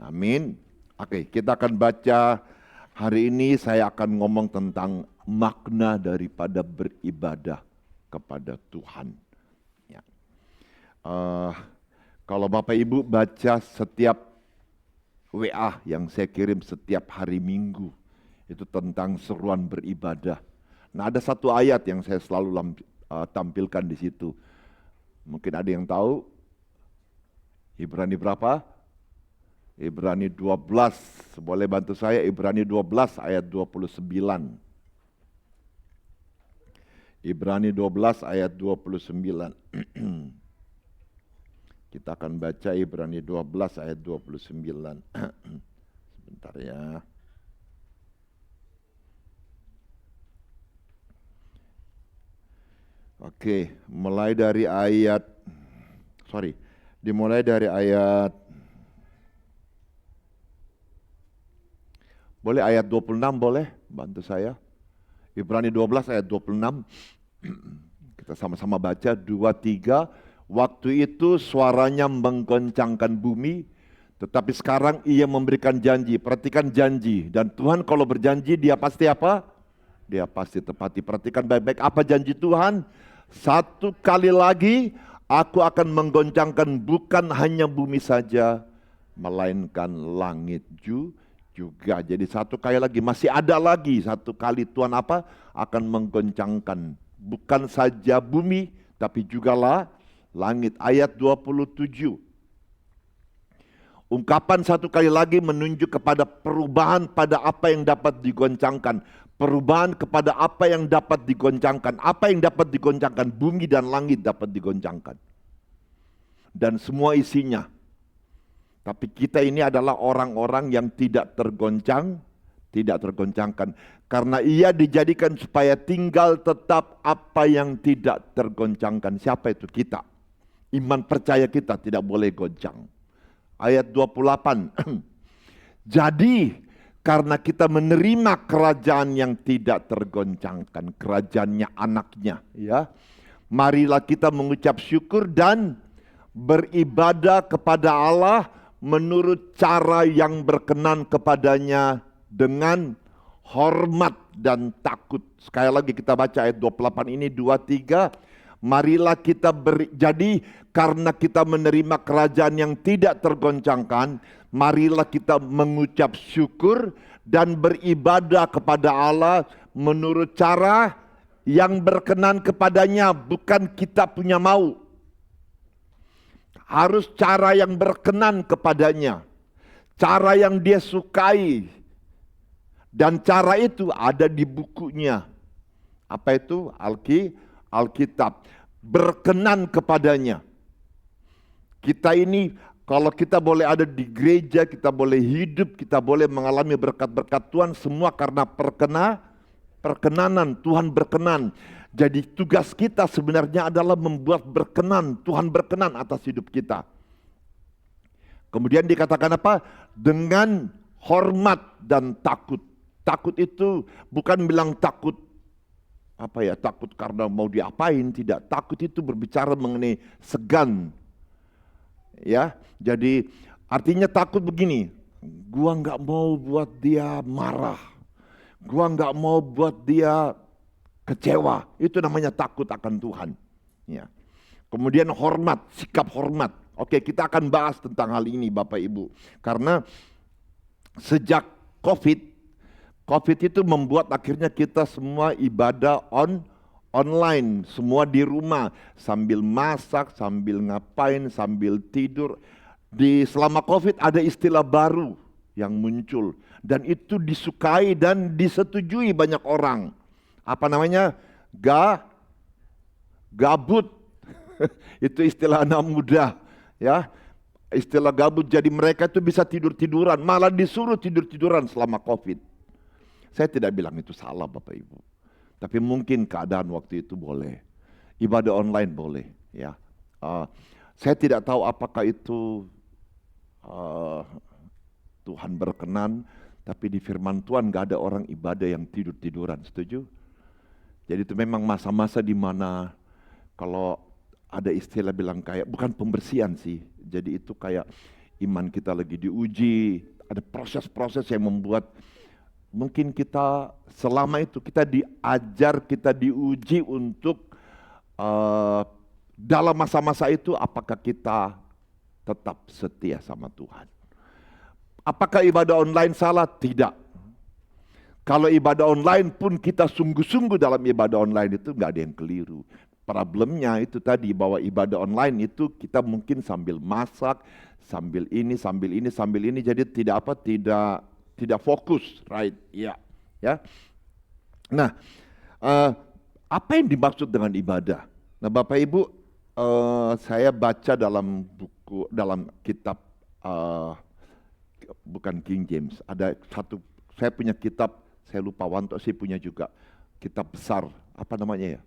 Amin. Oke, kita akan baca hari ini. Saya akan ngomong tentang makna daripada beribadah kepada Tuhan. Ya. Kalau Bapak Ibu baca setiap WA yang saya kirim setiap hari Minggu, itu tentang seruan beribadah. Nah, ada satu ayat yang saya selalu tampilkan di situ. Mungkin ada yang tahu, Ibrani berapa? Ibrani 12, boleh bantu saya, Ibrani 12 ayat 29. Ibrani 12 ayat 29. Kita akan baca Ibrani 12 ayat 29. Sebentar ya. Oke, dimulai dari ayat, boleh ayat 26 boleh, bantu saya. Ibrani 12 ayat 26, kita sama-sama baca, 2, 3. Waktu itu suaranya menggoncangkan bumi, tetapi sekarang Ia memberikan janji. Perhatikan janji, dan Tuhan kalau berjanji Dia pasti apa? Dia pasti tepati. Perhatikan baik-baik apa janji Tuhan. Satu kali lagi aku akan menggoncangkan bukan hanya bumi saja, melainkan langit juga. Jadi satu kali lagi, masih ada lagi satu kali Tuhan apa? Akan menggoncangkan bukan saja bumi, tapi jugalah langit. Ayat 27. Ungkapan satu kali lagi menunjuk kepada perubahan pada apa yang dapat digoncangkan. Perubahan kepada apa yang dapat digoncangkan. Apa yang dapat digoncangkan? Bumi dan langit dapat digoncangkan. Dan semua isinya. Tapi kita ini adalah orang-orang yang tidak tergoncangkan. Karena Ia dijadikan supaya tinggal tetap apa yang tidak tergoncangkan. Siapa itu? Kita. Iman percaya kita tidak boleh goncang. Ayat 28. Jadi karena kita menerima kerajaan yang tidak tergoncangkan, kerajaannya anaknya, ya. Marilah kita mengucap syukur dan beribadah kepada Allah menurut cara yang berkenan kepadanya dengan hormat dan takut. Sekali lagi kita baca ayat 28 ini, 2, 3. Marilah kita jadi karena kita menerima kerajaan yang tidak tergoncangkan, marilah kita mengucap syukur dan beribadah kepada Allah menurut cara yang berkenan kepadanya, bukan kita punya mau. Harus cara yang berkenan kepadanya, cara yang Dia sukai. Dan cara itu ada di bukunya. Apa itu? Alkitab. Berkenan kepadanya. Kita ini, kalau kita boleh ada di gereja, kita boleh hidup, kita boleh mengalami berkat-berkat Tuhan, semua karena perkenanan, Tuhan berkenan. Jadi tugas kita sebenarnya adalah membuat berkenan, Tuhan berkenan atas hidup kita. Kemudian dikatakan apa? Dengan hormat dan takut. Takut itu bukan bilang takut takut karena mau diapain, tidak. Takut itu berbicara mengenai segan. Ya, jadi artinya takut begini, gua nggak mau buat dia marah, gua nggak mau buat dia kecewa. Itu namanya takut akan Tuhan. Ya. Kemudian hormat, sikap hormat. Oke, kita akan bahas tentang hal ini Bapak Ibu. Karena sejak COVID itu membuat akhirnya kita semua ibadah online, semua di rumah, sambil masak, sambil ngapain, sambil tidur. Selama COVID ada istilah baru yang muncul, dan itu disukai dan disetujui banyak orang. Apa namanya? Gabut. Itu istilah anak muda, ya. Istilah gabut, jadi mereka itu bisa tidur-tiduran, malah disuruh tidur-tiduran selama COVID. Saya tidak bilang itu salah Bapak Ibu, tapi mungkin keadaan waktu itu boleh. Ibadah online boleh, ya. Saya tidak tahu apakah itu Tuhan berkenan, tapi di firman Tuhan gak ada orang ibadah yang tidur-tiduran, setuju? Jadi itu memang masa-masa di mana kalau ada istilah bilang kayak, bukan pembersihan sih, jadi itu kayak iman kita lagi diuji, ada proses-proses yang membuat mungkin kita selama itu kita diajar, kita diuji untuk dalam masa-masa itu apakah kita tetap setia sama Tuhan. Apakah ibadah online salah? Tidak. Kalau ibadah online pun kita sungguh-sungguh dalam ibadah online itu nggak ada yang keliru. Problemnya itu tadi, bahwa ibadah online itu kita mungkin sambil masak, sambil ini, jadi tidak fokus, right? Ya, ya. Nah, apa yang dimaksud dengan ibadah? Nah, Bapak Ibu, saya baca dalam kitab bukan King James, ada satu, saya punya kitab, saya lupa, Wanto saya punya juga kitab besar, apa namanya ya?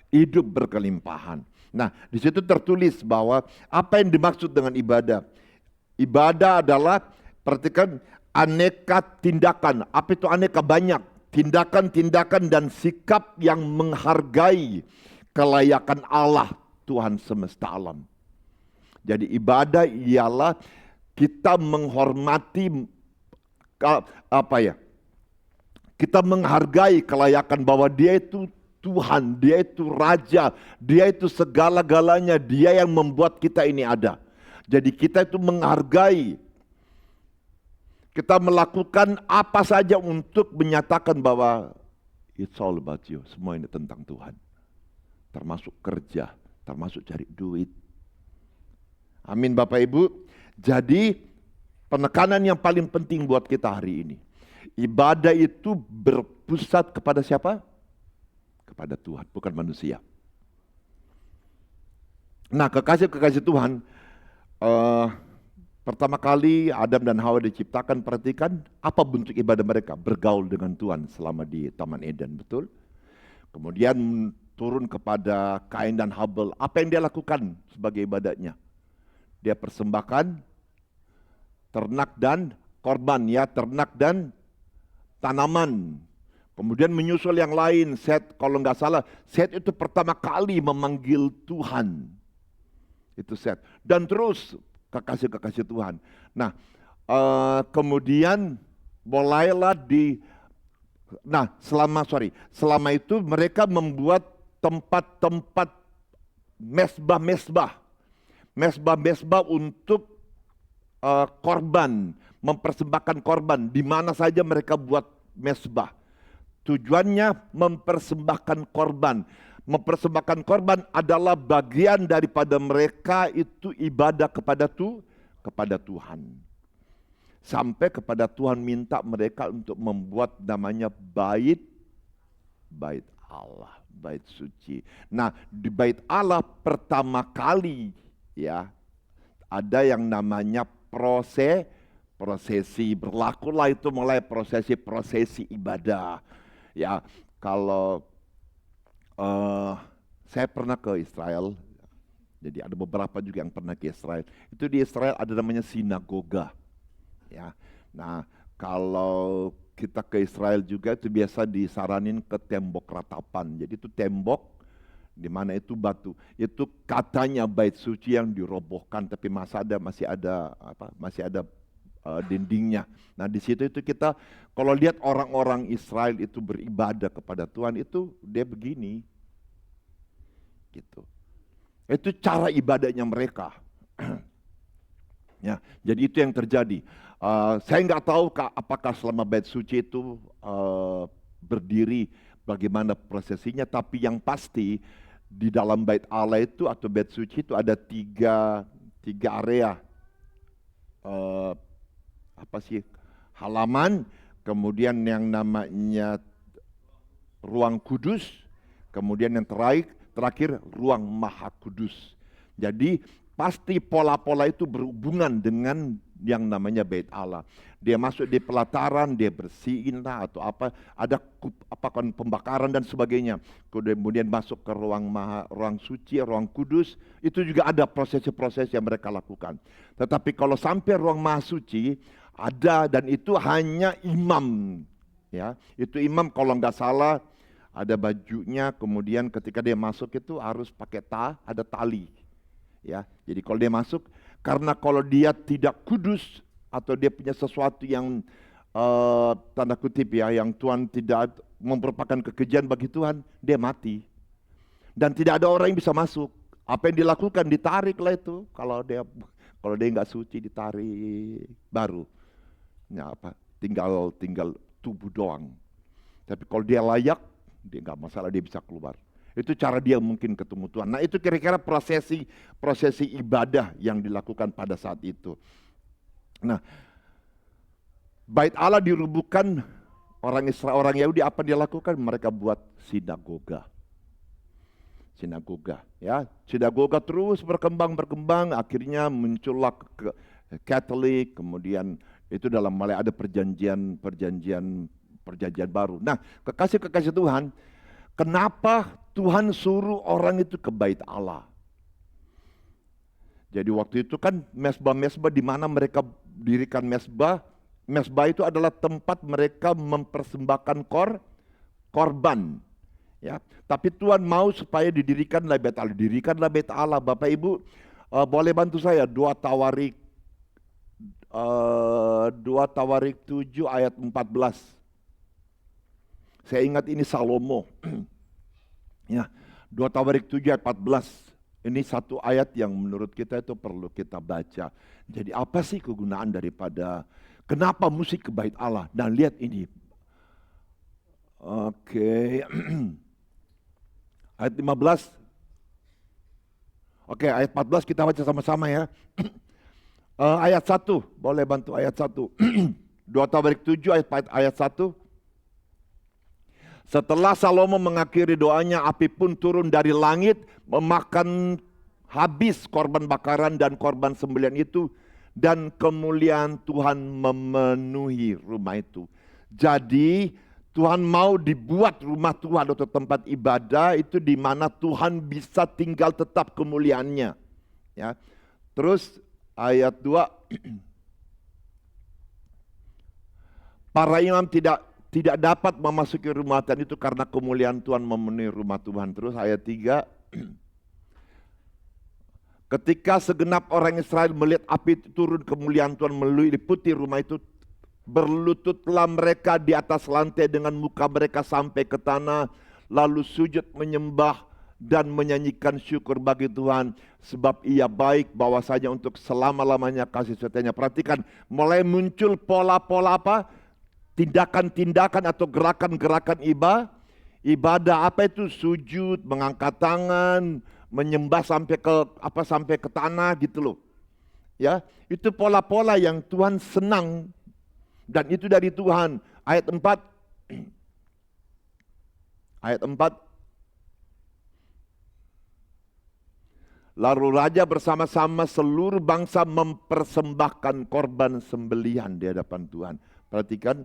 Hidup berkelimpahan. Nah, di situ tertulis bahwa apa yang dimaksud dengan ibadah? Ibadah adalah, perhatikan, aneka tindakan. Apa itu aneka? Banyak. Tindakan-tindakan dan sikap yang menghargai kelayakan Allah, Tuhan semesta alam. Jadi ibadah ialah kita menghormati, kita menghargai kelayakan bahwa Dia itu Tuhan, Dia itu Raja, Dia itu segala-galanya, Dia yang membuat kita ini ada. Jadi kita itu menghargai, kita melakukan apa saja untuk menyatakan bahwa it's all about you, semua ini tentang Tuhan. Termasuk kerja, termasuk cari duit. Amin Bapak Ibu. Jadi penekanan yang paling penting buat kita hari ini, ibadah itu berpusat kepada siapa? Kepada Tuhan, bukan manusia. Nah, kekasih-kekasih Tuhan, pertama kali Adam dan Hawa diciptakan, perhatikan apa bentuk ibadah mereka? Bergaul dengan Tuhan selama di Taman Eden, betul? Kemudian turun kepada Kain dan Habel, apa yang dia lakukan sebagai ibadahnya? Dia persembahkan ternak dan korban, ya, ternak dan tanaman. Kemudian menyusul yang lain, Set, kalau nggak salah, Set itu pertama kali memanggil Tuhan. Itu Set. Dan terus kekasih-kekasih Tuhan. Nah, kemudian mulailah selama itu mereka membuat tempat-tempat mesbah untuk korban, mempersembahkan korban. Di mana saja mereka buat mesbah. Tujuannya mempersembahkan korban. Mempersembahkan korban adalah bagian daripada mereka itu ibadah kepada Tuhan. Sampai kepada Tuhan minta mereka untuk membuat namanya bait Allah, bait suci. Nah, di bait Allah pertama kali, ya, ada yang namanya prosesi. Berlakulah itu mulai prosesi ibadah. Ya, kalau saya pernah ke Israel, jadi ada beberapa juga yang pernah ke Israel. Itu di Israel ada namanya sinagoga. Ya, nah kalau kita ke Israel juga itu biasa disaranin ke tembok ratapan. Jadi itu tembok di mana itu batu. Itu katanya bait suci yang dirobohkan, tapi masih ada dindingnya. Nah di situ itu kita kalau lihat orang-orang Israel itu beribadah kepada Tuhan, itu dia begini, gitu. Itu cara ibadahnya mereka. Ya, jadi itu yang terjadi. Saya nggak tahu apakah selama bait suci itu berdiri bagaimana prosesinya, tapi yang pasti di dalam bait Allah itu atau bait suci itu ada tiga area. Halaman, kemudian yang namanya ruang kudus, kemudian yang terakhir ruang maha kudus. Jadi pasti pola-pola itu berhubungan dengan yang namanya bait Allah. Dia masuk di pelataran, dia bersihin lah atau apa, ada pembakaran dan sebagainya. Kemudian masuk ke ruang suci, ruang kudus, itu juga ada proses-proses yang mereka lakukan. Tetapi kalau sampai ruang maha suci ada, dan itu hanya imam, ya. Itu imam kalau nggak salah ada bajunya, kemudian ketika dia masuk itu harus pakai ada tali. Ya, jadi kalau dia masuk, karena kalau dia tidak kudus atau dia punya sesuatu yang tanda kutip ya, yang Tuhan tidak merupakan kekejian bagi Tuhan, dia mati. Dan tidak ada orang yang bisa masuk. Apa yang dilakukan? Ditariklah itu. Kalau dia nggak suci, ditarik baru. Ya apa? Tinggal tubuh doang. Tapi kalau dia layak, dia nggak masalah, dia bisa keluar. Itu cara dia mungkin ketemu Tuhan. Nah itu kira-kira prosesi ibadah yang dilakukan pada saat itu. Nah, bait Allah dirubuhkan orang Israel, orang Yahudi, apa dia lakukan? Mereka buat sinagoga. Ya, sinagoga terus berkembang, akhirnya muncullah Katolik, kemudian itu dalam mulai ada perjanjian baru. Nah, kekasih Tuhan, kenapa Tuhan suruh orang itu ke bait Allah? Jadi waktu itu kan mesbah di mana mereka dirikan mesbah. Mesbah itu adalah tempat mereka mempersembahkan korban. Ya, tapi Tuhan mau supaya didirikanlah bait Allah. Dirikanlah bait Allah. Bapak Ibu boleh bantu saya 2 Tawarik 7 ayat 14. Saya ingat ini Salomo. Ya, 2 Tawarik 7 ayat 14. Ini satu ayat yang menurut kita itu perlu kita baca. Jadi apa sih kegunaan daripada, kenapa musik ke bait Allah? Nah lihat ini. Oke. Ayat 15. Oke, ayat 14 kita baca sama-sama ya. Ayat 1, boleh bantu ayat 1. 2 Tawarik 7 ayat 1. Setelah Salomo mengakhiri doanya, api pun turun dari langit, memakan habis korban bakaran dan korban sembelihan itu, dan kemuliaan Tuhan memenuhi rumah itu. Jadi Tuhan mau dibuat rumah Tuhan atau tempat ibadah itu di mana Tuhan bisa tinggal tetap kemuliaannya. Ya. Terus ayat 2, para imam tidak dapat memasuki rumah Tuhan itu karena kemuliaan Tuhan memenuhi rumah Tuhan. Terus ayat 3, ketika segenap orang Israel melihat api turun, kemuliaan Tuhan meliputi rumah itu, berlututlah mereka di atas lantai dengan muka mereka sampai ke tanah, lalu sujud menyembah dan menyanyikan syukur bagi Tuhan, sebab ia baik bahwasanya untuk selama-lamanya kasih setianya. Perhatikan, mulai muncul pola-pola apa? Tindakan-tindakan atau gerakan-gerakan ibadah. Apa itu? Sujud, mengangkat tangan, menyembah sampai ke tanah gitu loh. Ya, itu pola-pola yang Tuhan senang dan itu dari Tuhan. Ayat 4. Ayat 4. Lalu raja bersama-sama seluruh bangsa mempersembahkan korban sembelihan di hadapan Tuhan. Perhatikan,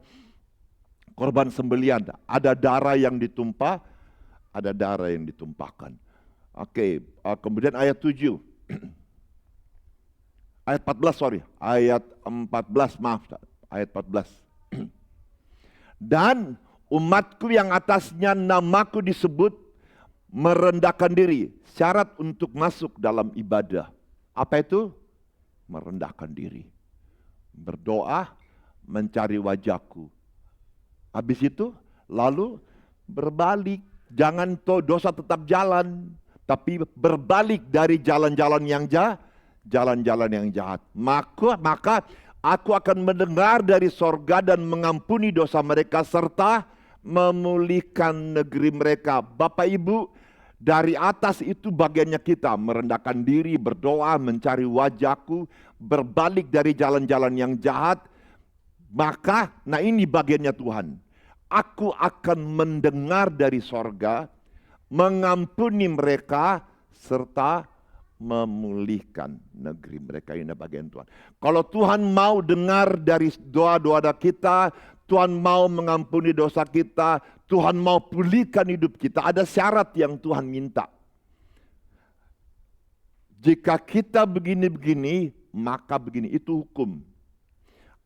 korban sembelihan, ada darah yang ditumpah, ada darah yang ditumpahkan. Oke, kemudian ayat 7. Ayat 14, ayat 14, maaf, ayat 14. Dan umatku yang atasnya namaku disebut merendahkan diri. Syarat untuk masuk dalam ibadah. Apa itu? Merendahkan diri. Berdoa, mencari wajahku. Habis itu lalu berbalik. Jangan dosa tetap jalan, tapi berbalik dari jalan-jalan yang jahat. Maka aku akan mendengar dari sorga dan mengampuni dosa mereka serta memulihkan negeri mereka. Bapak Ibu, dari atas itu bagiannya kita merendahkan diri, berdoa, mencari wajahku, berbalik dari jalan-jalan yang jahat. Maka, nah ini bagiannya Tuhan. Aku akan mendengar dari sorga, mengampuni mereka, serta memulihkan negeri mereka. Ini bagian Tuhan. Kalau Tuhan mau dengar dari doa-doa kita, Tuhan mau mengampuni dosa kita, Tuhan mau pulihkan hidup kita, ada syarat yang Tuhan minta. Jika kita begini-begini, maka begini, itu hukum.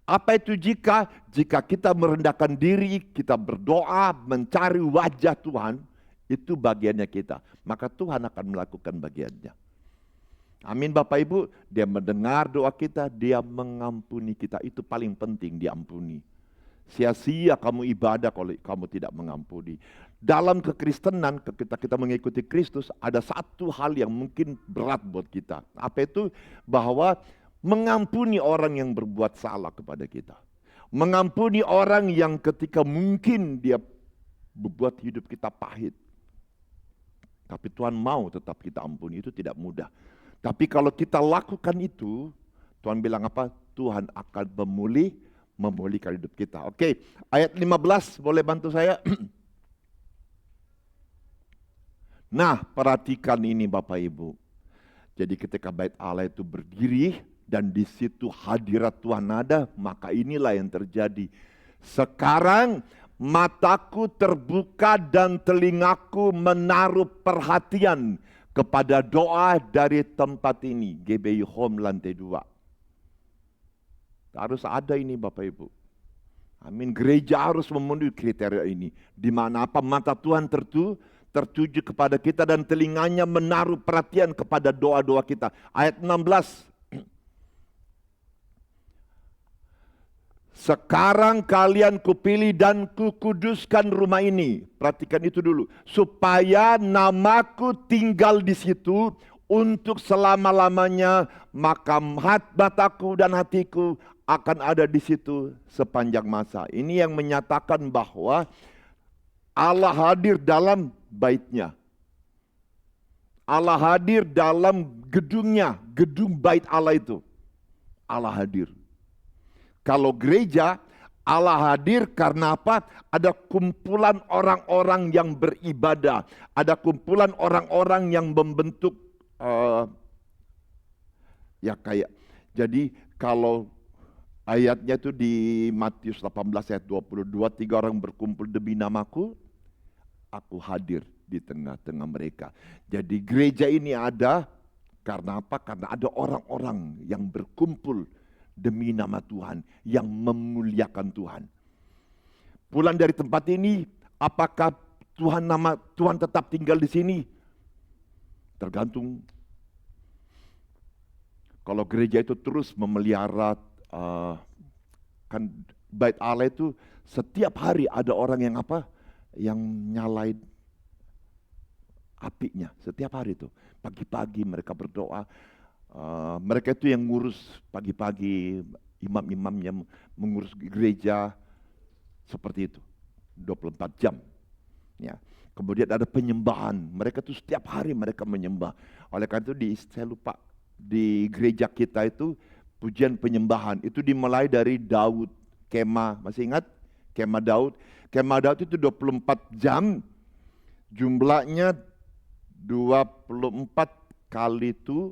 Apa itu jika? Jika kita merendahkan diri, kita berdoa, mencari wajah Tuhan, itu bagiannya kita. Maka Tuhan akan melakukan bagiannya. Amin Bapak Ibu, Dia mendengar doa kita, Dia mengampuni kita. Itu paling penting, diampuni. Sia-sia kamu ibadah kalau kamu tidak mengampuni. Dalam kekristenan, ketika kita mengikuti Kristus, ada satu hal yang mungkin berat buat kita. Apa itu? Bahwa mengampuni orang yang berbuat salah kepada kita. Mengampuni orang yang ketika mungkin dia membuat hidup kita pahit. Tapi Tuhan mau tetap kita ampuni, itu tidak mudah. Tapi kalau kita lakukan itu, Tuhan bilang apa? Tuhan akan memulihkan hidup kita. Oke, ayat 15 boleh bantu saya? Nah, perhatikan ini Bapak Ibu. Jadi ketika bait Allah itu berdiri dan di situ hadirat Tuhan ada, maka inilah yang terjadi. Sekarang mataku terbuka dan telingaku menaruh perhatian kepada doa dari tempat ini, GBI Home lantai 2. Harus ada ini Bapak Ibu. Amin. Gereja harus memenuhi kriteria ini. Di mana apa? Mata Tuhan tertuju kepada kita dan telinganya menaruh perhatian kepada doa-doa kita. Ayat 16. Sekarang kalian kupilih dan kukuduskan rumah ini. Perhatikan itu dulu. Supaya namaku tinggal di situ untuk selama-lamanya. Maka mataku dan hatiku akan ada di situ sepanjang masa. Ini yang menyatakan bahwa Allah hadir dalam baitnya. Allah hadir dalam gedungnya. Gedung bait Allah itu. Allah hadir. Kalau gereja, Allah hadir karena apa? Ada kumpulan orang-orang yang beribadah. Ada kumpulan orang-orang yang membentuk jadi kalau ayatnya itu di Matius 18 ayat 22, 3 orang berkumpul demi namaku, aku hadir di tengah-tengah mereka. Jadi gereja ini ada karena apa? Karena ada orang-orang yang berkumpul demi nama Tuhan, yang memuliakan Tuhan. Pulang dari tempat ini, apakah nama Tuhan tetap tinggal di sini? Tergantung. Kalau gereja itu terus memelihara, kan bait Allah itu setiap hari ada orang yang apa? Yang nyalain apinya setiap hari itu. Pagi-pagi mereka berdoa. Mereka itu yang ngurus pagi-pagi, imam-imamnya mengurus gereja seperti itu 24 jam ya. Kemudian ada penyembahan, mereka itu setiap hari mereka menyembah. Oleh karena itu saya lupa, di gereja kita itu pujian penyembahan itu dimulai dari Daud, kemah, masih ingat? Kemah Daud itu 24 jam, jumlahnya 24 kali itu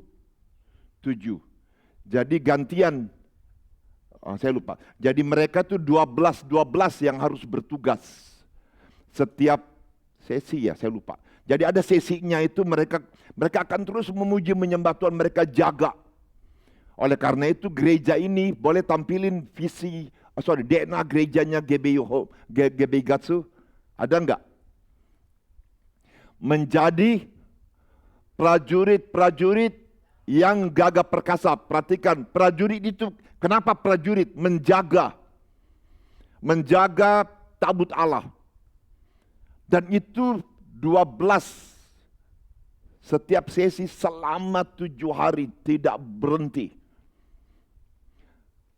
7. Jadi gantian, saya lupa. Jadi mereka tuh 12 yang harus bertugas. Setiap sesi ya, saya lupa. Jadi ada sesinya itu mereka akan terus memuji menyembah Tuhan, mereka jaga. Oleh karena itu gereja ini boleh tampilin DNA gerejanya GBI Gatsu. Ada enggak? Menjadi prajurit-prajurit yang gagah perkasa. Perhatikan, prajurit itu, kenapa prajurit? Menjaga tabut Allah. Dan itu 12 setiap sesi selama 7 hari tidak berhenti.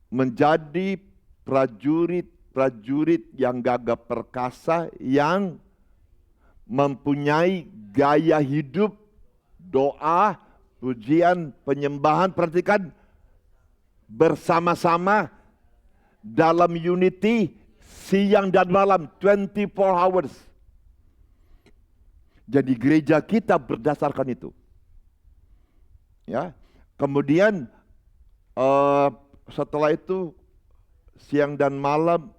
Menjadi prajurit prajurit yang gagah perkasa, yang mempunyai gaya hidup, doa, pujian, penyembahan, perhatikan, bersama-sama dalam unity siang dan malam 24 hours. Jadi gereja kita berdasarkan itu. Ya. Kemudian setelah itu siang dan malam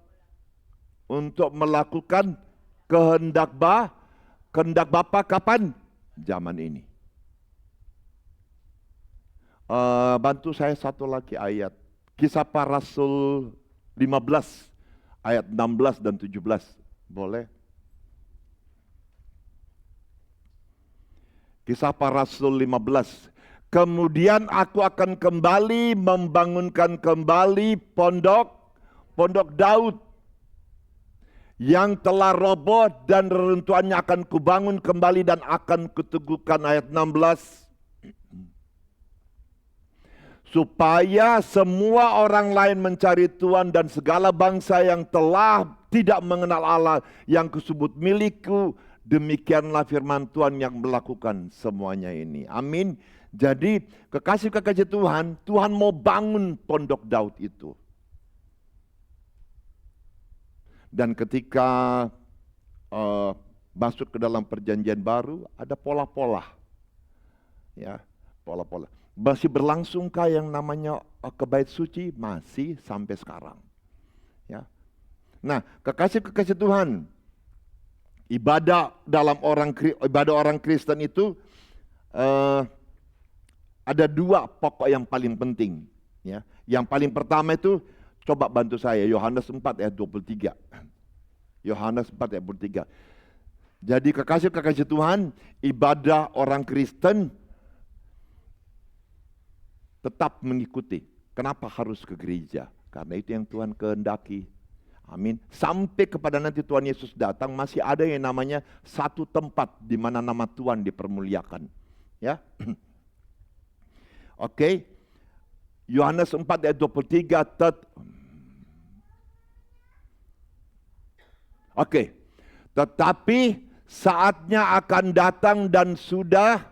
untuk melakukan kehendak Bapa kapan? Zaman ini. Bantu saya satu lagi ayat. Kisah Para Rasul 15 ayat 16 dan 17. Boleh? Kisah Para Rasul 15. Kemudian aku akan kembali membangunkan kembali pondok Daud yang telah roboh, dan reruntuhannya akan kubangun kembali dan akan kuteguhkan. Ayat 16. Supaya semua orang lain mencari Tuhan, dan segala bangsa yang telah tidak mengenal Allah yang kusebut milikku, demikianlah firman Tuhan yang melakukan semuanya ini. Amin. Jadi kekasih-kekasih Tuhan, Tuhan mau bangun pondok Daud itu. Dan ketika masuk ke dalam perjanjian baru, ada pola-pola. Ya, pola-pola. Masih berlangsungkah yang namanya ke bait suci? Masih sampai sekarang. Ya. Nah, kekasih-kekasih Tuhan, ibadah orang Kristen itu ada dua pokok yang paling penting. Ya. Yang paling pertama itu, coba bantu saya, Yohanes 4 ayat 23. Yohanes 4 ayat 23. Jadi kekasih-kekasih Tuhan, ibadah orang Kristen tetap mengikuti. Kenapa harus ke gereja? Karena itu yang Tuhan kehendaki. Amin. Sampai kepada nanti Tuhan Yesus datang, masih ada yang namanya satu tempat di mana nama Tuhan dipermuliakan. Ya. Oke. Yohanes 4 ayat 23. Oke. Tetapi saatnya akan datang dan sudah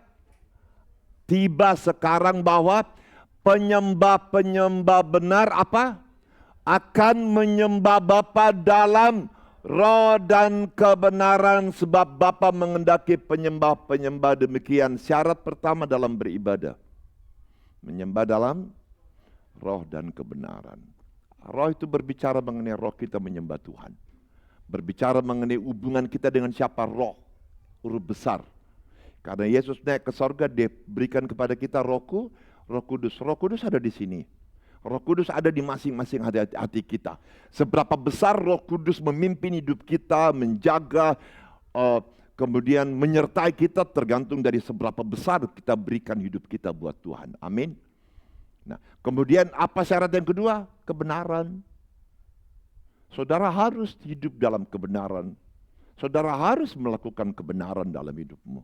tiba sekarang bahwa penyembah-penyembah benar akan menyembah Bapa dalam roh dan kebenaran, sebab Bapa mengendaki penyembah-penyembah demikian. Syarat pertama dalam beribadah, menyembah dalam roh dan kebenaran. Roh itu berbicara mengenai roh kita menyembah Tuhan. Berbicara mengenai hubungan kita dengan siapa? Roh, huruf besar. Karena Yesus naik ke sorga, dia berikan kepada kita Roh Kudus. Roh Kudus ada di sini. Roh Kudus ada di masing-masing hati kita. Seberapa besar Roh Kudus memimpin hidup kita, menjaga, kemudian menyertai kita, tergantung dari seberapa besar kita berikan hidup kita buat Tuhan. Amin. Nah, kemudian apa syarat yang kedua? Kebenaran. Saudara harus hidup dalam kebenaran. Saudara harus melakukan kebenaran dalam hidupmu.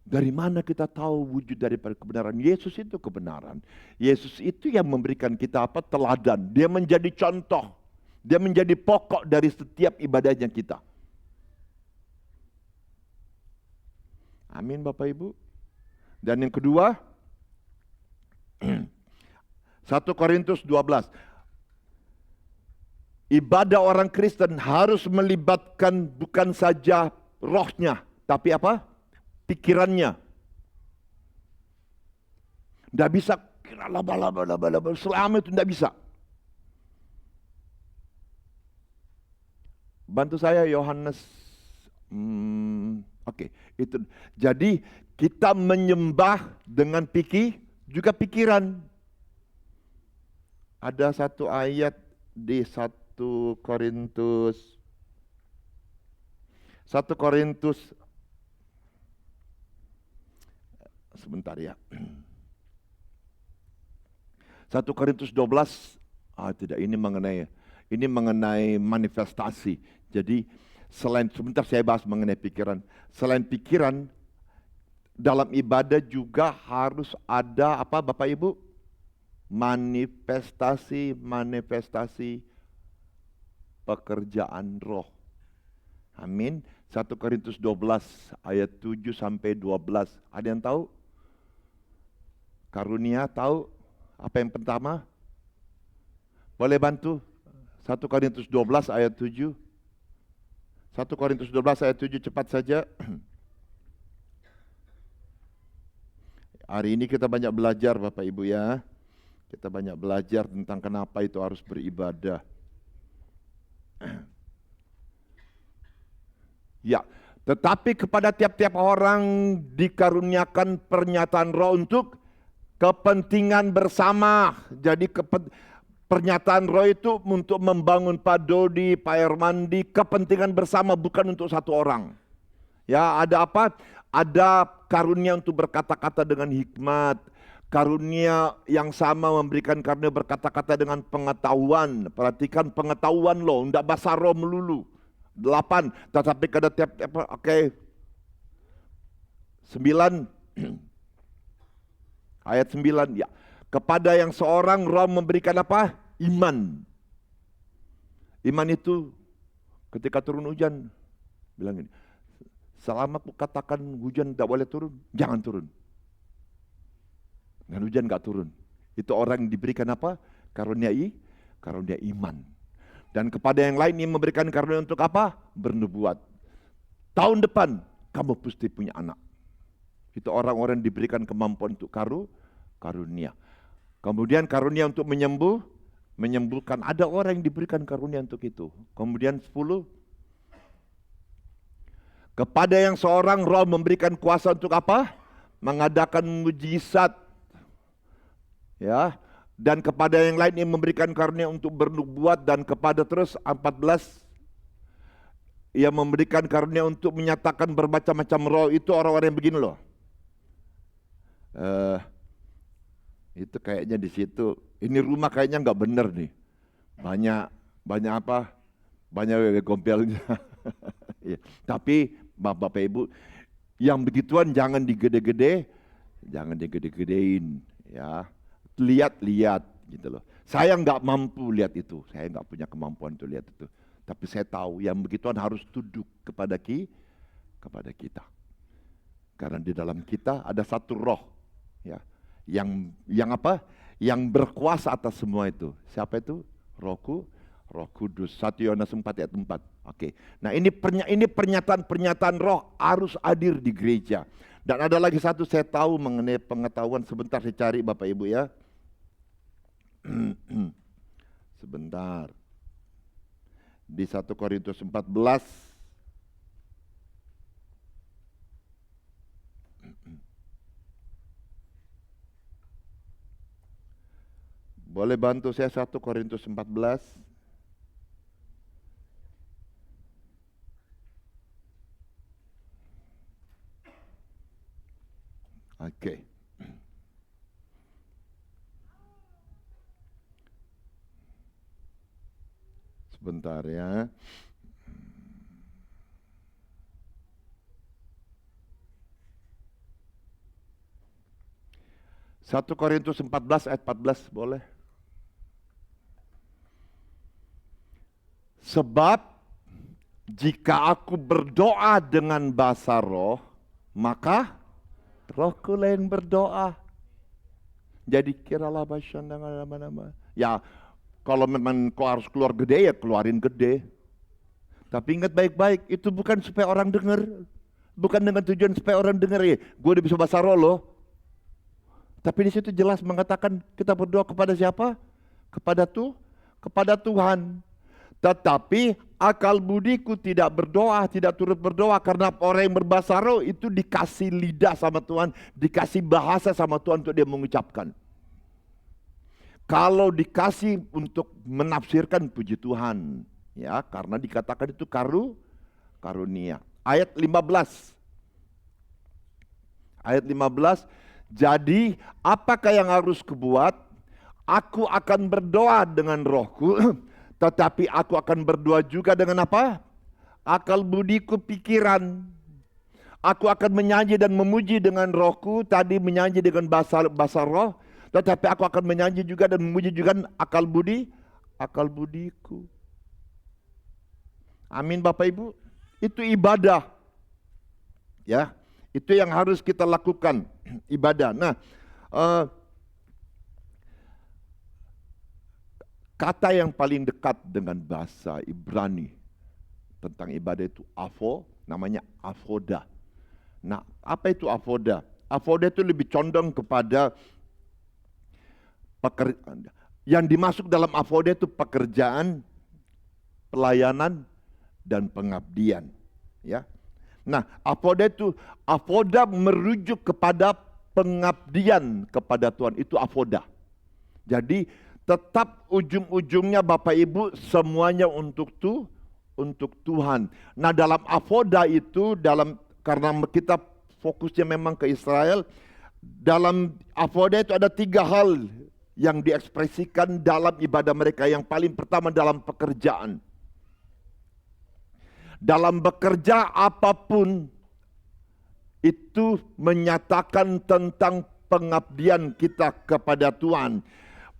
Dari mana kita tahu wujud daripada kebenaran? Yesus itu kebenaran. Yesus itu yang memberikan kita teladan. Dia menjadi contoh. Dia menjadi pokok dari setiap ibadahnya kita. Amin Bapak Ibu. Dan yang kedua, 1 Korintus 12. Ibadah orang Kristen harus melibatkan bukan saja rohnya, tapi pikirannya. Tidak bisa kira laba-laba selama itu tidak bisa. Bantu saya Yohanes. Oke, itu. Jadi kita menyembah dengan juga pikiran. Ada satu ayat di 1 Korintus sebentar ya. 1 Korintus 12. Tidak, ini mengenai manifestasi. Jadi sebentar saya bahas mengenai pikiran. Selain pikiran, dalam ibadah juga harus ada Bapak Ibu? manifestasi pekerjaan roh. Amin. 1 Korintus 12 ayat 7 sampai 12. Ada yang tahu? Karunia tahu? Apa yang pertama? Boleh bantu? 1 Korintus 12 ayat 7. 1 Korintus 12 ayat 7, cepat saja. Hari ini kita banyak belajar Bapak Ibu ya. Kita banyak belajar tentang kenapa itu harus beribadah. Ya, tetapi kepada tiap-tiap orang dikaruniakan pernyataan roh untuk kepentingan bersama. Jadi pernyataan roh itu untuk membangun Pak Dodi, Pak Hermandi, kepentingan bersama, bukan untuk satu orang. Ya, ada apa? Ada karunia untuk berkata-kata dengan hikmat. Karunia yang sama memberikan karunia berkata-kata dengan pengetahuan. Perhatikan pengetahuan loh, tidak bahasa roh melulu. 8, tetapi kada tiap-tiap, oke. 9, ayat 9, ya. Kepada yang seorang roh memberikan apa? Iman. Iman itu ketika turun hujan, bilang ini, selama aku katakan hujan tidak boleh turun, jangan turun. Dan hujan gak turun. Itu orang yang diberikan apa? Karunia iman. Dan kepada yang lain yang memberikan karunia untuk apa? Bernubuat. Tahun depan kamu pasti punya anak. Itu orang-orang diberikan kemampuan untuk karunia. Kemudian karunia untuk menyembuhkan. Ada orang yang diberikan karunia untuk itu. Kemudian 10. Kepada yang seorang roh memberikan kuasa untuk apa? Mengadakan mujizat. Ya. Dan kepada yang lain yang memberikan karunia untuk bernubuat, dan kepada terus 14 yang memberikan karunia untuk menyatakan bermacam-macam roh. Itu orang-orang yang begini loh. Itu kayaknya di situ. Ini rumah kayaknya nggak bener nih. Banyak apa? Banyak wewe gombelnya. Ya. Tapi Bapak Ibu, yang begituan jangan digede-gedein, ya. Lihat gitu loh. Saya nggak mampu lihat itu, saya nggak punya kemampuan untuk lihat itu. Tapi saya tahu yang begituan harus tunduk kepada kita. Karena di dalam kita ada satu roh, ya, yang apa? Yang berkuasa atas semua itu. Siapa itu? Roh Kudus. 1 Yohanes 4 ayat 4. Oke. Nah ini pernyataan roh harus hadir di gereja. Dan ada lagi satu saya tahu mengenai pengetahuan, sebentar saya cari Bapak Ibu ya. Sebentar. Di 1 Korintus 14. Boleh bantu saya 1 Korintus 14? Oke. Sebentar ya. Satu Korintus 14 ayat 14 boleh. Sebab jika aku berdoa dengan bahasa roh, maka rohku lain berdoa. Jadi kiralah basyan dengan nama-nama. Ya, kalau memang kau harus keluar gede ya keluarin gede. Tapi ingat baik-baik, itu bukan supaya orang dengar. Bukan dengan tujuan supaya orang dengar ya. Gue udah bisa bahasa roh loh. Tapi di situ jelas mengatakan kita berdoa kepada siapa? Kepada Tuhan. Tetapi akal budiku tidak berdoa, tidak turut berdoa, karena orang yang berbahasa roh itu dikasih lidah sama Tuhan, dikasih bahasa sama Tuhan untuk dia mengucapkan. Kalau dikasih untuk menafsirkan, puji Tuhan, ya, karena dikatakan itu karunia. Ayat 15. Ayat 15, jadi apakah yang harus kubuat? Aku akan berdoa dengan rohku, tetapi aku akan berdoa juga dengan apa? Akal budiku, pikiran. Aku akan menyanyi dan memuji dengan rohku, tadi menyanyi dengan bahasa roh, Tetapi aku akan menyanyi juga dan memuji juga akal budiku. Amin Bapak Ibu. Itu ibadah. Ya, itu yang harus kita lakukan, ibadah. Nah, kata yang paling dekat dengan bahasa Ibrani tentang ibadah itu namanya avoda. Nah, apa itu avoda? Avoda itu lebih condong kepada yang dimasuk dalam avoda itu pekerjaan, pelayanan, dan pengabdian. Ya. Nah, avoda merujuk kepada pengabdian kepada Tuhan, itu avoda. Jadi tetap ujung-ujungnya Bapak Ibu semuanya untuk Tuhan. Nah, dalam avoda itu karena kita fokusnya memang ke Israel, dalam avoda itu ada 3 hal yang diekspresikan dalam ibadah mereka. Yang paling pertama dalam pekerjaan. Dalam bekerja apapun itu menyatakan tentang pengabdian kita kepada Tuhan.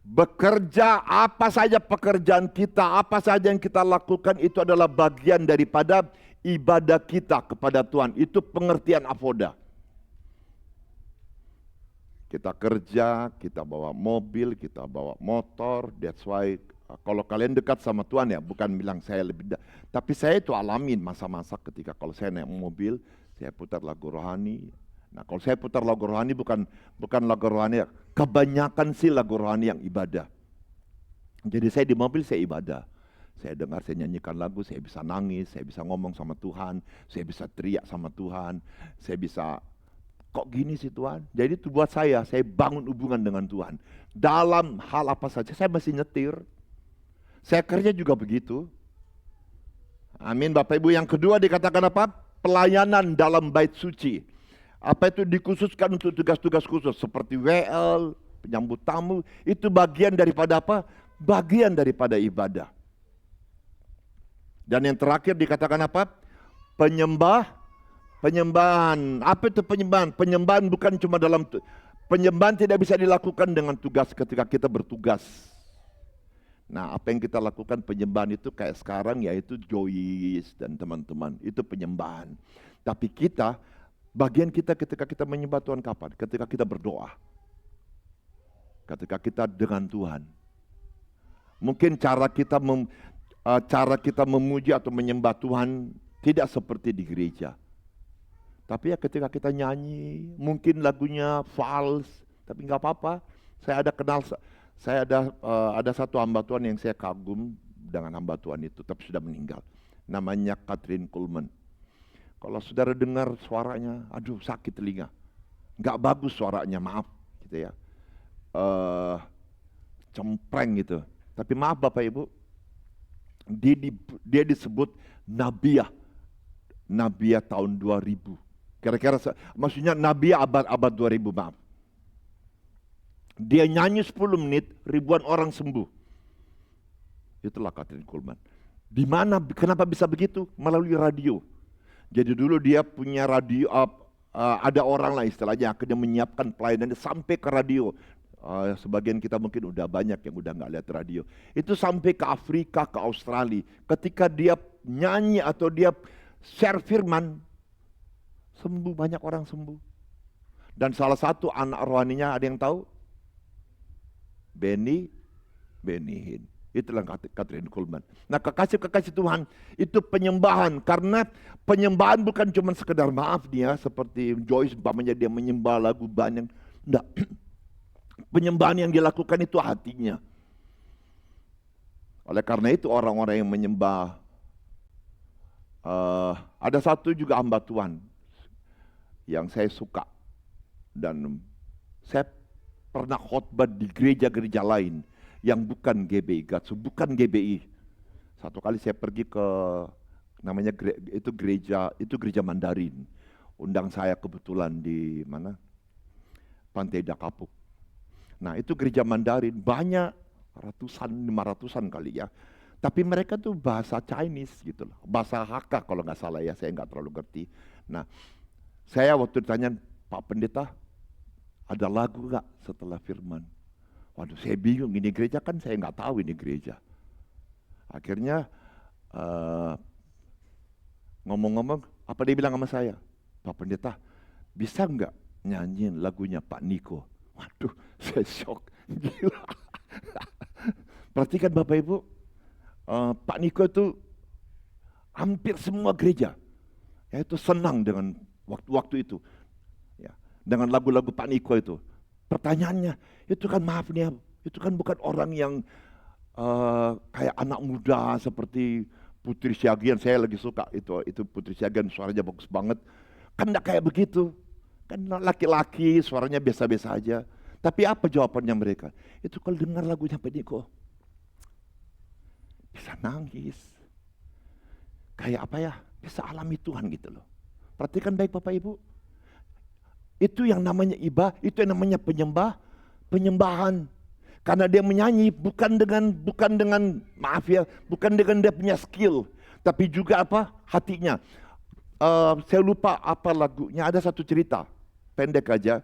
Bekerja apa saja pekerjaan kita, apa saja yang kita lakukan itu adalah bagian daripada ibadah kita kepada Tuhan. Itu pengertian avoda. Kita kerja, kita bawa mobil, kita bawa motor, that's why kalau kalian dekat sama Tuhan ya, bukan bilang saya lebih tapi saya itu alamin masa-masa ketika kalau saya naik mobil, saya putar lagu rohani. Nah, kalau saya putar lagu rohani bukan lagu rohani, kebanyakan sih lagu rohani yang ibadah. Jadi saya di mobil saya ibadah. Saya dengar, saya nyanyikan lagu, saya bisa nangis, saya bisa ngomong sama Tuhan, saya bisa teriak sama Tuhan, saya bisa kok gini sih Tuhan. Jadi itu buat saya bangun hubungan dengan Tuhan. Dalam hal apa saja, saya masih nyetir. Saya kerja juga begitu. Amin Bapak Ibu. Yang kedua dikatakan apa? Pelayanan dalam bait suci. Apa itu dikhususkan untuk tugas-tugas khusus seperti WL, penyambut tamu, itu bagian daripada apa? Bagian daripada ibadah. Dan yang terakhir dikatakan apa? Penyembahan. Apa itu penyembahan? Penyembahan bukan cuma penyembahan tidak bisa dilakukan dengan tugas ketika kita bertugas. Nah, apa yang kita lakukan penyembahan itu kayak sekarang yaitu Joyce dan teman-teman, itu penyembahan. Tapi bagian kita ketika kita menyembah Tuhan kapan? Ketika kita berdoa. Ketika kita dengan Tuhan. Mungkin cara kita memuji atau menyembah Tuhan tidak seperti di gereja. Tapi ya ketika kita nyanyi, mungkin lagunya fals, tapi nggak apa-apa. Saya ada satu hamba Tuhan yang saya kagum dengan hamba Tuhan itu, tapi sudah meninggal. Namanya Kathryn Kuhlman. Kalau saudara dengar suaranya, aduh sakit telinga. Nggak bagus suaranya, maaf gitu ya. Cempreng gitu. Tapi maaf Bapak Ibu, dia disebut Nabiah tahun 2000. Kira-kira maksudnya Nabiah abad 2000, maaf. Dia nyanyi 10 menit, ribuan orang sembuh. Itulah Kathryn Kuhlman. Di mana, kenapa bisa begitu? Melalui radio. Jadi dulu dia punya radio, ada orang lah istilahnya, akhirnya menyiapkan pelayanannya sampai ke radio. Sebagian kita mungkin udah banyak yang udah nggak lihat radio. Itu sampai ke Afrika, ke Australia. Ketika dia nyanyi atau dia share firman, sembuh, banyak orang sembuh. Dan salah satu anak rohaninya ada yang tahu? Benny Hinn. Itulah Kathryn Kuhlman. Nah, kekasih Tuhan itu penyembahan, karena penyembahan bukan cuma sekedar maaf dia seperti Joyce umpamanya dia menyembah lagu banyak. Enggak. Penyembahan yang dilakukan itu hatinya. Oleh karena itu orang-orang yang menyembah, ada satu juga hamba Tuhan yang saya suka dan saya pernah khotbah di gereja-gereja lain yang bukan GBI Gatsu, bukan GBI. Satu kali saya pergi ke namanya itu gereja Mandarin. Undang saya kebetulan di mana? Pantai Dakapuk. Nah, itu gereja Mandarin banyak 500-an kali ya. Tapi mereka tuh bahasa Chinese gitu loh. Bahasa Hakka kalau nggak salah ya, saya nggak terlalu ngerti. Nah, saya waktu ditanya, Pak Pendeta, ada lagu nggak setelah firman? Waduh, saya bingung, ini gereja kan saya nggak tahu ini gereja. Akhirnya ngomong-ngomong, apa dia bilang sama saya? Pak Pendeta, bisa nggak nyanyiin lagunya Pak Niko? Waduh, saya shock. Gila. Perhatikan Bapak Ibu, Pak Niko itu hampir semua gereja ya itu senang dengan waktu-waktu itu. Ya, dengan lagu-lagu Pak Niko itu. Pertanyaannya, itu kan maaf nih, itu kan bukan orang yang kayak anak muda seperti Putri Siagian. Saya lagi suka itu Putri Siagian, suaranya bagus banget. Kan enggak kayak begitu. Kan laki-laki suaranya biasa-biasa aja. Tapi apa jawabannya mereka? Itu kalau dengar lagunya Pak Niko bisa nangis. Kayak apa ya? Bisa alami Tuhan gitu loh. Perhatikan baik Bapak Ibu. Itu yang namanya ibadah, itu yang namanya penyembahan. Karena dia menyanyi bukan dengan maaf ya, bukan dengan dia punya skill, tapi juga apa? Hatinya. Saya lupa apa lagunya, ada satu cerita pendek aja.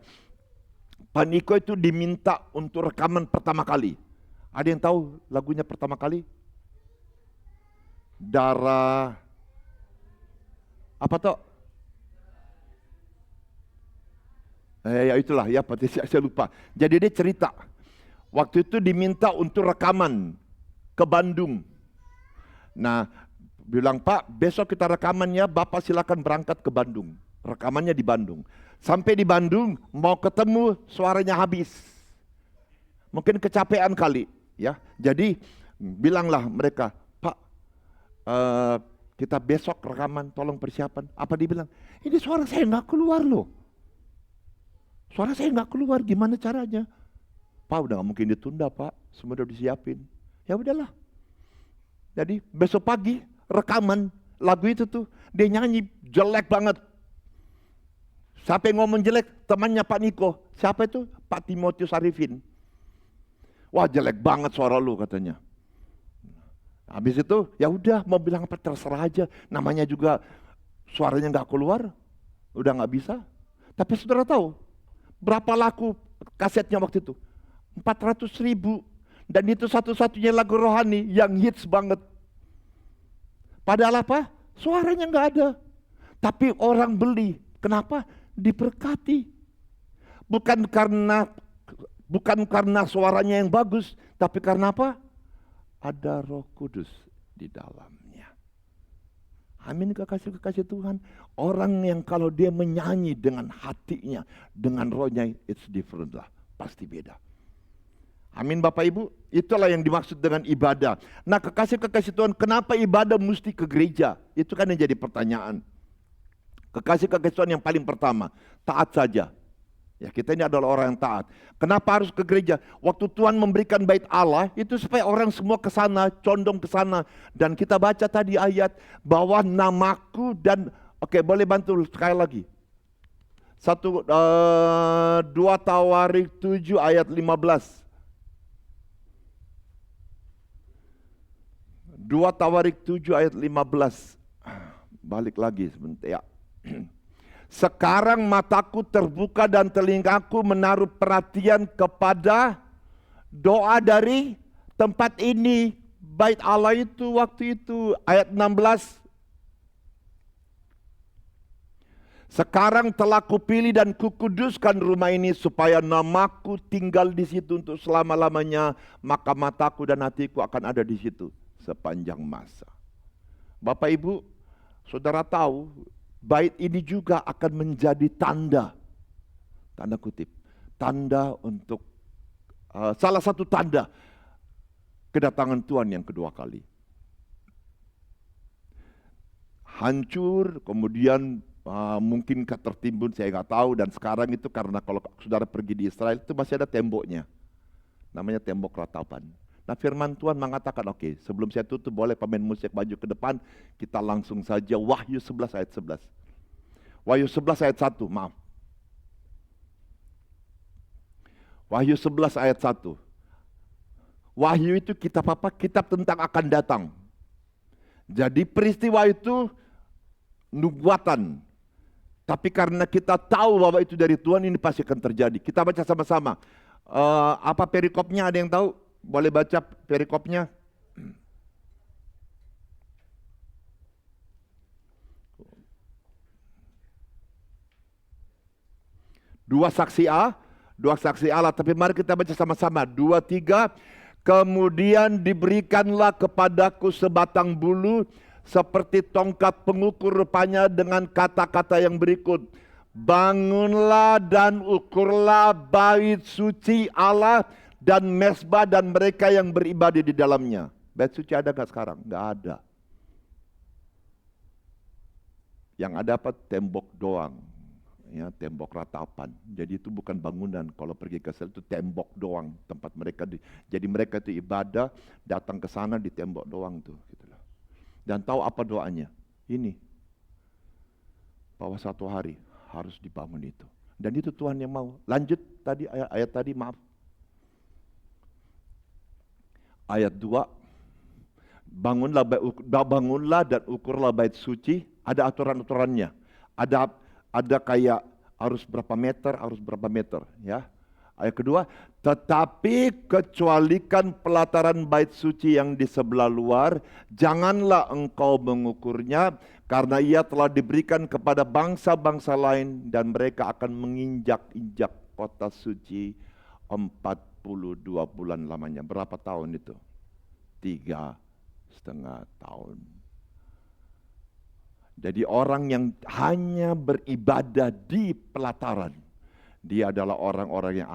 Pak Niko itu diminta untuk rekaman pertama kali. Ada yang tahu lagunya pertama kali? Darah apa toh? Ya itulah ya, saya lupa. Jadi dia cerita, waktu itu diminta untuk rekaman ke Bandung. Nah, bilang Pak, besok kita rekaman ya, Bapak silakan berangkat ke Bandung. Rekamannya di Bandung. Sampai di Bandung, mau ketemu suaranya habis. Mungkin kecapean kali, ya. Jadi bilanglah mereka, Pak, kita besok rekaman, tolong persiapan. Apa dibilang? Ini suara saya nggak keluar loh. Suara saya nggak keluar, gimana caranya? Pak, udah nggak mungkin ditunda Pak, semua udah disiapin. Ya udahlah. Jadi besok pagi rekaman lagu itu tuh, dia nyanyi jelek banget. Siapa yang ngomong jelek? Temannya Pak Niko. Siapa itu? Pak Timotius Arifin. Wah jelek banget suara lu katanya. Habis itu ya udah mau bilang apa terserah aja. Namanya juga suaranya nggak keluar, udah nggak bisa. Tapi saudara tahu berapa laku kasetnya waktu itu? 400.000. Dan itu satu-satunya lagu rohani yang hits banget. Padahal apa? Suaranya nggak ada. Tapi orang beli. Kenapa? Diberkati. Bukan karena suaranya yang bagus, tapi karena apa? Ada Roh Kudus di dalamnya. Amin, kekasih Tuhan. Orang yang kalau dia menyanyi dengan hatinya, dengan rohnya, it's different lah. Pasti beda. Amin Bapak Ibu, itulah yang dimaksud dengan ibadah. Nah kekasih Tuhan, kenapa ibadah mesti ke gereja? Itu kan yang jadi pertanyaan. Kekasih Tuhan yang paling pertama, taat saja. Ya, kita ini adalah orang yang taat. Kenapa harus ke gereja? Waktu Tuhan memberikan bait Allah, itu supaya orang semua ke sana, condong ke sana. Dan kita baca tadi ayat bahwa namaku dan oke, boleh bantu sekali lagi. 2 Tawarik 7 ayat 15. 2 Tawarik 7 ayat 15. Balik lagi sebentar ya. Sekarang mataku terbuka dan telingaku menaruh perhatian kepada doa dari tempat ini. Bait Allah itu waktu itu ayat 16. Sekarang telah kupilih dan kukuduskan rumah ini supaya namaku tinggal di situ untuk selama-lamanya. Maka mataku dan hatiku akan ada di situ sepanjang masa. Bapak Ibu, saudara tahu bait ini juga akan menjadi tanda, tanda kutip, tanda untuk salah satu tanda kedatangan Tuhan yang kedua kali. Hancur, kemudian mungkinkah tertimbun, saya nggak tahu. Dan sekarang itu karena kalau saudara pergi di Israel itu masih ada temboknya, namanya tembok ratapan. Nah firman Tuhan mengatakan, oke, sebelum saya tutup boleh pemain musik maju ke depan, kita langsung saja Wahyu 11 ayat 11. Wahyu 11 ayat 1, maaf. Wahyu 11 ayat 1. Wahyu itu kitab apa? Kitab tentang akan datang. Jadi peristiwa itu nubuatan. Tapi karena kita tahu bahwa itu dari Tuhan, ini pasti akan terjadi. Kita baca sama-sama. Apa perikopnya, ada yang tahu? Boleh baca perikopnya? Dua saksi Allah, tapi mari kita baca sama-sama. 2, 3. Kemudian diberikanlah kepadaku sebatang bulu seperti tongkat pengukur, rupanya dengan kata-kata yang berikut. Bangunlah dan ukurlah bait suci Allah dan mezbah dan mereka yang beribadah di dalamnya. Bait suci ada nggak sekarang? Nggak ada. Yang ada apa? Tembok doang. Ya, tembok ratapan. Jadi itu bukan bangunan. Kalau pergi ke sana itu tembok doang tempat mereka. Jadi mereka itu ibadah, datang ke sana di tembok doang tuh. Gitu loh. Dan tahu apa doanya? Ini, bahwa satu hari harus dibangun itu. Dan itu Tuhan yang mau. Lanjut tadi ayat tadi, maaf. Ayat 2. Bangunlah dan ukurlah bait suci. Ada aturan-aturannya. Ada kayak harus berapa meter, ya. Ayat kedua, tetapi kecualikan pelataran bait suci yang di sebelah luar, janganlah engkau mengukurnya, karena ia telah diberikan kepada bangsa-bangsa lain dan mereka akan menginjak-injak kota suci 42 bulan lamanya. Berapa tahun itu? 3,5 tahun. Jadi orang yang hanya beribadah di pelataran, dia adalah orang-orang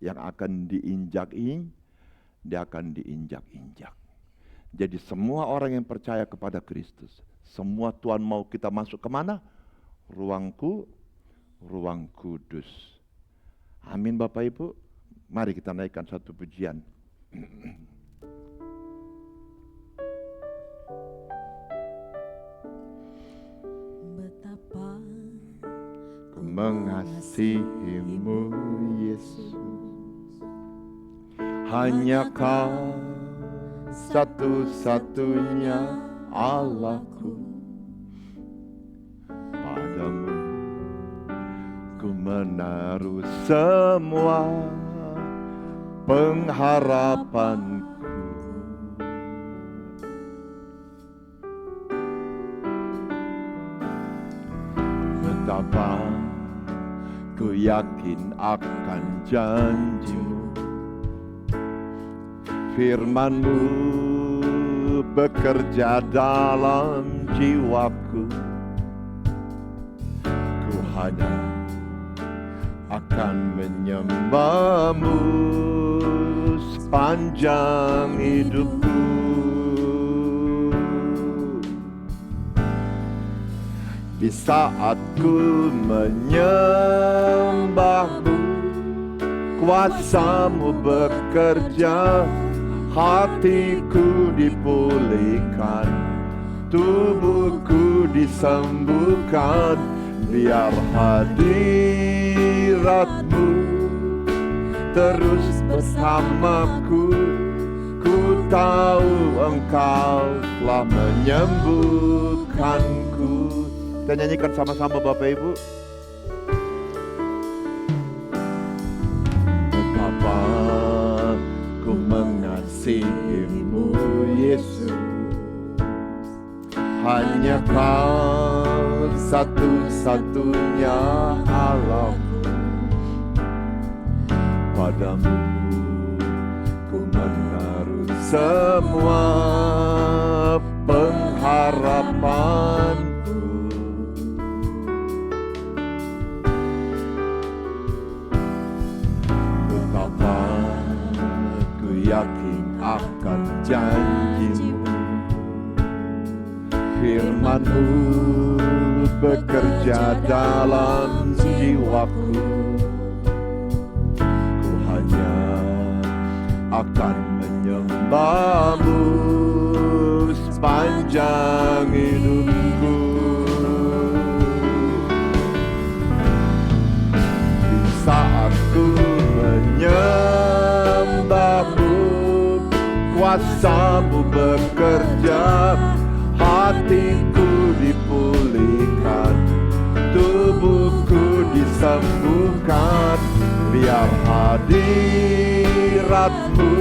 yang akan diinjak-injak. Jadi semua orang yang percaya kepada Kristus, semua Tuhan mau kita masuk kemana? Ruangku, ruang kudus. Amin Bapak Ibu. Mari kita naikkan satu pujian. Mengasihimu Yesus, hanya Kau satu-satunya Allahku. Padamu ku menaruh semua pengharapanku. Betapa ku yakin akan janjimu, firman-Mu bekerja dalam jiwaku. Ku hanya akan menyembah-Mu sepanjang hidupku. Di saat ku menyembah-Mu, kuasa-Mu bekerja, hatiku dipulihkan, tubuhku disembuhkan, biar hadirat-Mu terus bersamaku. Ku tahu Engkau telah menyembuhkanku. Kita nyanyikan sama-sama Bapak Ibu. Betapa ku mengasihimu Yesus, hanya Kau satu-satunya Allahku. Padamu ku menaruh semua pengharapan. Yakin akan janji-Mu, firman-Mu bekerja dalam jiwaku. Ku hanya akan menyembah-Mu sepanjang hidupku. Di saat ku menyembah-Mu, kuasa-Mu bekerja, hatiku dipulihkan, tubuhku disembuhkan, Biar hadirat-Mu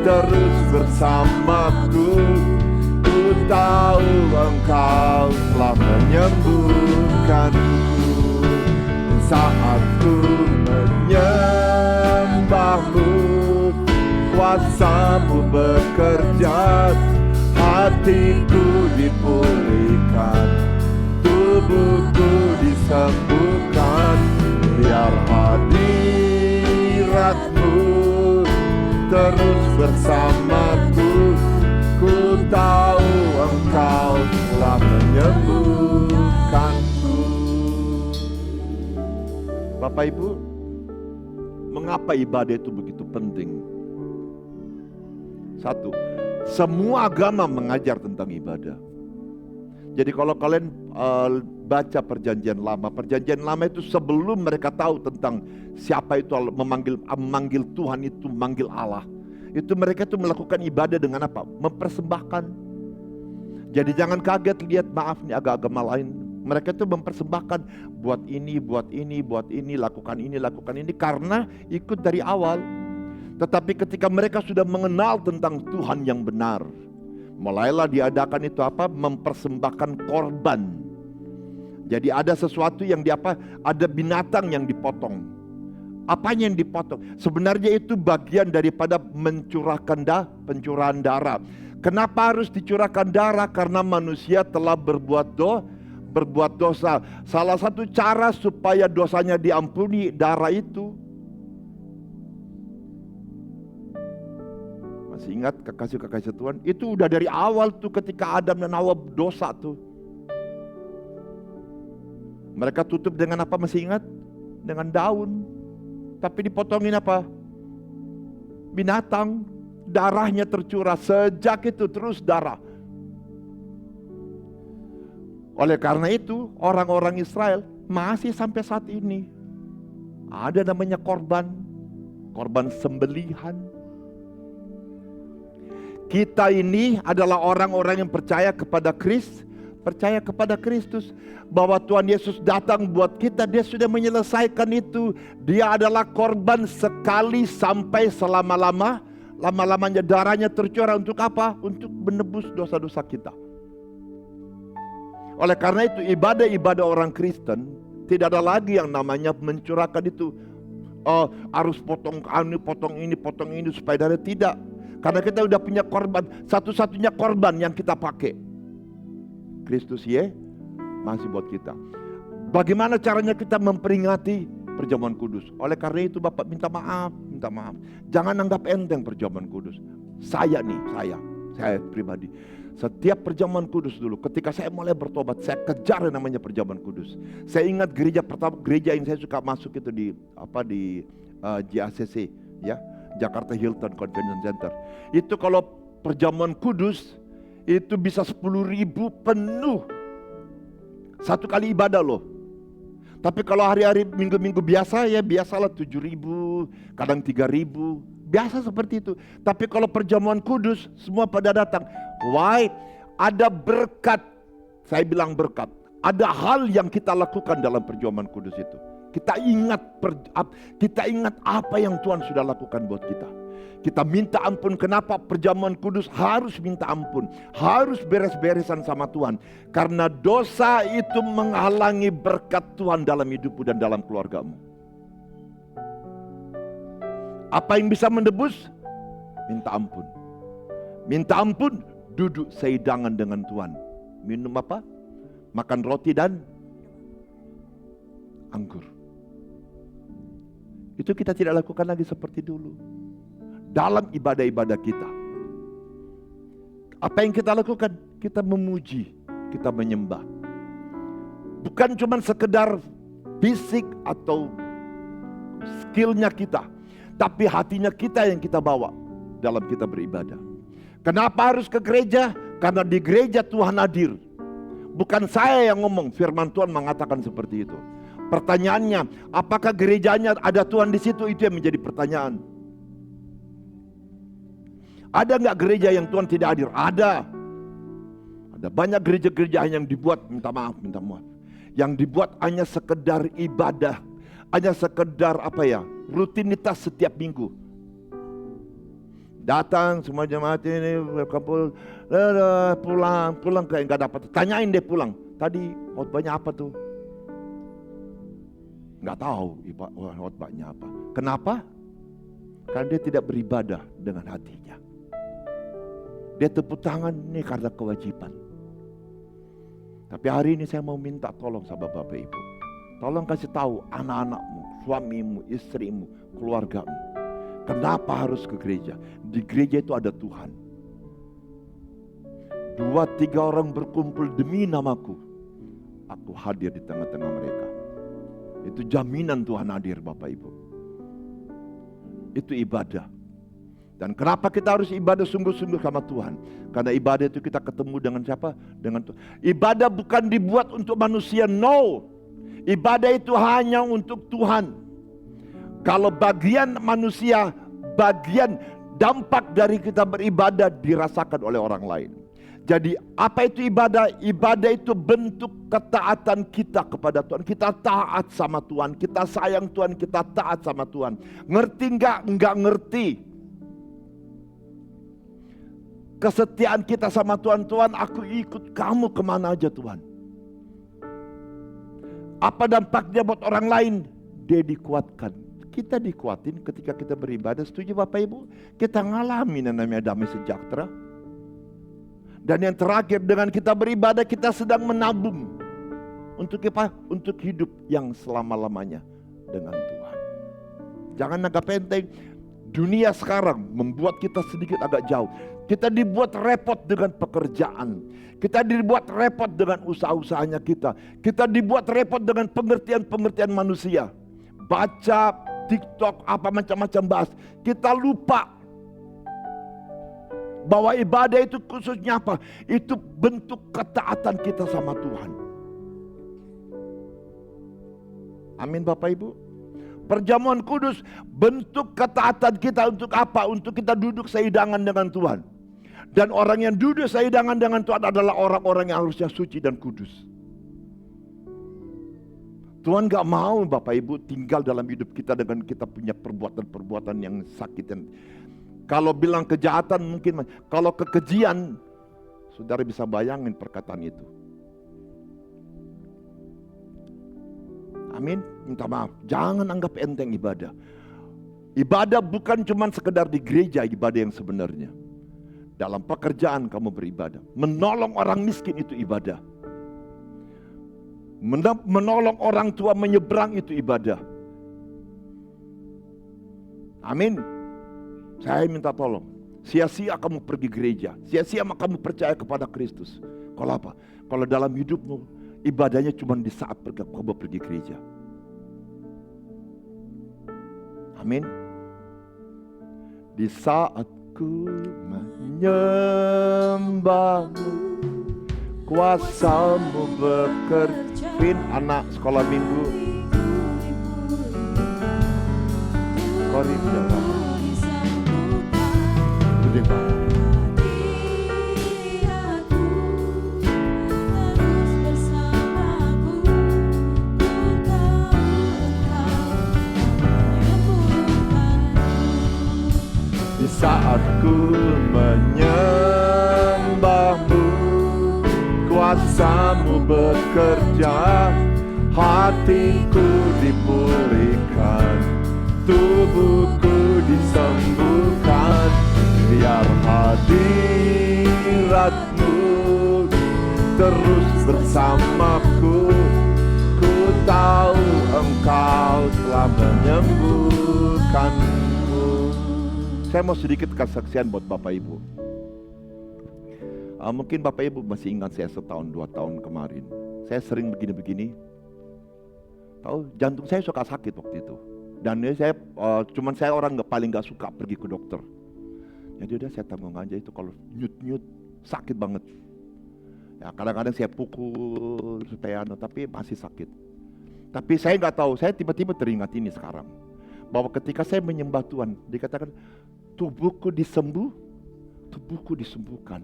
terus bersamaku. Ku tahu Engkau telah menyembuhkanku. Saat ku menyembah-Mu, kuasa-Mu bekerja, hatiku dipulihkan, tubuhku disembuhkan. Biar hadirat-Mu terus bersamaku. Ku tahu Engkau telah menyembuhkanku. Bapak Ibu, mengapa ibadah itu begitu penting? Satu, semua agama mengajar tentang ibadah. Jadi kalau kalian baca perjanjian lama itu sebelum mereka tahu tentang siapa itu memanggil Tuhan itu, memanggil Allah. Itu mereka itu melakukan ibadah dengan apa? Mempersembahkan. Jadi jangan kaget lihat, maaf nih agama lain. Mereka itu mempersembahkan, buat ini, lakukan ini, karena ikut dari awal. Tetapi ketika mereka sudah mengenal tentang Tuhan yang benar, mulailah diadakan itu apa? Mempersembahkan korban. Jadi ada sesuatu yang ada binatang yang dipotong. Apanya yang dipotong? Sebenarnya itu bagian daripada pencurahan darah. Kenapa harus dicurahkan darah? Karena manusia telah berbuat dosa. Salah satu cara supaya dosanya diampuni, darah itu. Masih ingat kekasih-kekasih Tuhan? Itu udah dari awal tuh ketika Adam dan Hawa dosa tuh. Mereka tutup dengan apa, masih ingat? Dengan daun. Tapi dipotongin apa? Binatang. Darahnya tercurah. Sejak itu terus darah. Oleh karena itu orang-orang Israel masih sampai saat ini ada namanya korban sembelihan. Kita ini adalah orang-orang yang percaya kepada Kristus, bahwa Tuhan Yesus datang buat kita. Dia sudah menyelesaikan itu. Dia adalah korban sekali sampai selama-lamanya. Darahnya tercurah untuk apa? Untuk menebus dosa-dosa kita. Oleh karena itu ibadah orang Kristen tidak ada lagi yang namanya mencurahkan itu. Harus potong ini supaya darah. Tidak. Karena kita udah punya korban. Satu-satunya korban yang kita pakai, Kristus masih buat kita. Bagaimana caranya kita memperingati perjamuan kudus? Oleh karena itu Bapak minta maaf. Jangan anggap enteng perjamuan kudus. Saya pribadi, setiap perjamuan kudus dulu, ketika saya mulai bertobat, saya kejar yang namanya perjamuan kudus. Saya ingat gereja yang saya suka masuk itu di JACC, ya, Jakarta Hilton Convention Center. Itu kalau perjamuan kudus itu bisa 10.000 penuh. Satu kali ibadah loh. Tapi kalau hari-hari minggu-minggu biasa ya biasalah 7.000, kadang 3.000. Biasa seperti itu. Tapi kalau perjamuan kudus semua pada datang. Why? Ada berkat. Saya bilang berkat. Ada hal yang kita lakukan dalam perjamuan kudus itu. Kita ingat apa yang Tuhan sudah lakukan buat kita. Kita minta ampun. Kenapa perjamuan kudus harus minta ampun? Harus beres-beresan sama Tuhan. Karena dosa itu menghalangi berkat Tuhan dalam hidupmu dan dalam keluargamu. Apa yang bisa menebus? Minta ampun. Minta ampun, duduk seidangan dengan Tuhan. Minum apa? Makan roti dan anggur. Itu kita tidak lakukan lagi seperti dulu. Dalam ibadah-ibadah kita, apa yang kita lakukan? Kita memuji, kita menyembah. Bukan cuma sekedar fisik atau skillnya kita, tapi hatinya kita yang kita bawa dalam kita beribadah. Kenapa harus ke gereja? Karena di gereja Tuhan hadir. Bukan saya yang ngomong, firman Tuhan mengatakan seperti itu. Pertanyaannya, apakah gerejanya ada Tuhan di situ? Itu yang menjadi pertanyaan. Ada nggak gereja yang Tuhan tidak hadir? Ada. Ada banyak gereja-gereja yang dibuat, minta maaf, yang dibuat hanya sekedar ibadah. hanya sekedar rutinitas setiap minggu. Datang semua jemaat ini berkumpul, pulang kayak nggak dapat. Tanyain deh pulang, tadi khotbahnya apa tuh? Nggak tahu khotbahnya apa. Kenapa? Karena dia tidak beribadah dengan hatinya. Dia tepuk tangan ini karena kewajiban. Tapi hari ini saya mau minta tolong sama Bapak Ibu. Tolong kasih tahu anak-anakmu, suamimu, istrimu, keluargamu. Kenapa harus ke gereja? Di gereja itu ada Tuhan. 2-3 orang berkumpul demi namaku, aku hadir di tengah-tengah mereka. Itu jaminan Tuhan hadir, Bapak Ibu. Itu ibadah. Dan kenapa kita harus ibadah sungguh-sungguh sama Tuhan? Karena ibadah itu kita ketemu dengan siapa? Dengan Tuhan. Ibadah bukan dibuat untuk manusia, no. Ibadah itu hanya untuk Tuhan. Kalau bagian manusia, bagian dampak dari kita beribadah dirasakan oleh orang lain. Jadi apa itu ibadah? Ibadah itu bentuk ketaatan kita kepada Tuhan. Kita taat sama Tuhan, kita sayang Tuhan, kita taat sama Tuhan. Ngerti enggak? Enggak ngerti. Kesetiaan kita sama Tuhan, Tuhan aku ikut kamu kemana aja Tuhan. Apa dampaknya buat orang lain? Dia dikuatkan. Kita dikuatin ketika kita beribadah, setuju Bapak Ibu? Kita ngalamin yang namanya damai sejahtera. Dan yang terakhir, dengan kita beribadah, kita sedang menabung. Untuk apa? Untuk hidup yang selama-lamanya dengan Tuhan. Jangan anggap enteng. Dunia sekarang membuat kita sedikit agak jauh. Kita dibuat repot dengan pekerjaan. Kita dibuat repot dengan usaha-usahanya kita. Kita dibuat repot dengan pengertian-pengertian manusia. Baca TikTok, apa macam-macam bahas. Kita lupa bahwa ibadah itu khususnya apa? Itu bentuk ketaatan kita sama Tuhan. Amin Bapak Ibu. Perjamuan kudus bentuk ketaatan kita untuk apa? Untuk kita duduk sehidangan dengan Tuhan. Dan orang yang duduk sehidangan dengan Tuhan adalah orang-orang yang harusnya suci dan kudus. Tuhan gak mau Bapak Ibu tinggal dalam hidup kita dengan kita punya perbuatan-perbuatan yang sakit. Kalau bilang kejahatan mungkin, kalau kekejian, saudara bisa bayangin perkataan itu. Amin, minta maaf. Jangan anggap enteng ibadah. Ibadah bukan cuma sekedar di gereja, ibadah yang sebenarnya. Dalam pekerjaan kamu beribadah. Menolong orang miskin itu ibadah. Menolong orang tua menyeberang itu ibadah. Amin. Saya minta tolong. Sia-sia kamu pergi gereja. Sia-sia kamu percaya kepada Kristus. Kalau apa? Kalau dalam hidupmu ibadahnya cuma di saat kamu pergi gereja. Amin. Di saat ku menyembahmu, kuasamu bekerja. Pin anak sekolah minggu. Korib jalan. Gede banget. Di saat ku menyembahmu, kuasamu bekerja, hatiku dipulihkan, tubuhku disembuhkan, biar hadiratmu terus bersamaku. Ku tahu engkau telah menyembuhkanku. Saya mau sedikit kesaksian buat Bapak Ibu. Mungkin Bapak Ibu masih ingat saya setahun 2 tahun kemarin. Saya sering begini-begini. Tahu jantung saya suka sakit waktu itu. Dan saya cuman saya orang paling gak suka pergi ke dokter. Jadi udah saya tanggung aja itu, kalau nyut-nyut sakit banget. Ya kadang-kadang saya pukul supaya tapi masih sakit. Tapi saya nggak tahu, saya tiba-tiba teringat ini sekarang. Bahwa ketika saya menyembah Tuhan, dikatakan tubuhku disembuhkan.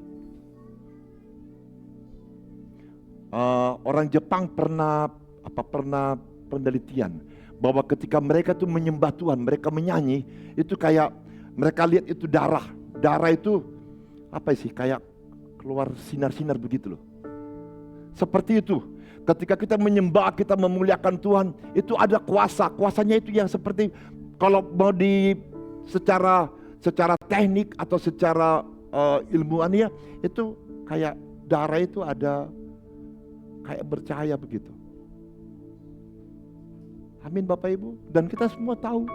Orang Jepang pernah penelitian bahwa ketika mereka tuh menyembah Tuhan, mereka menyanyi, itu kayak mereka lihat itu darah. Darah itu apa sih? Kayak keluar sinar-sinar begitu loh. Seperti itu. Ketika kita menyembah, kita memuliakan Tuhan, itu ada kuasa. Kuasanya itu yang seperti kalau mau secara teknik atau secara ilmuannya, itu kayak darah itu ada kayak bercahaya begitu. Amin Bapak Ibu. Dan kita semua tahu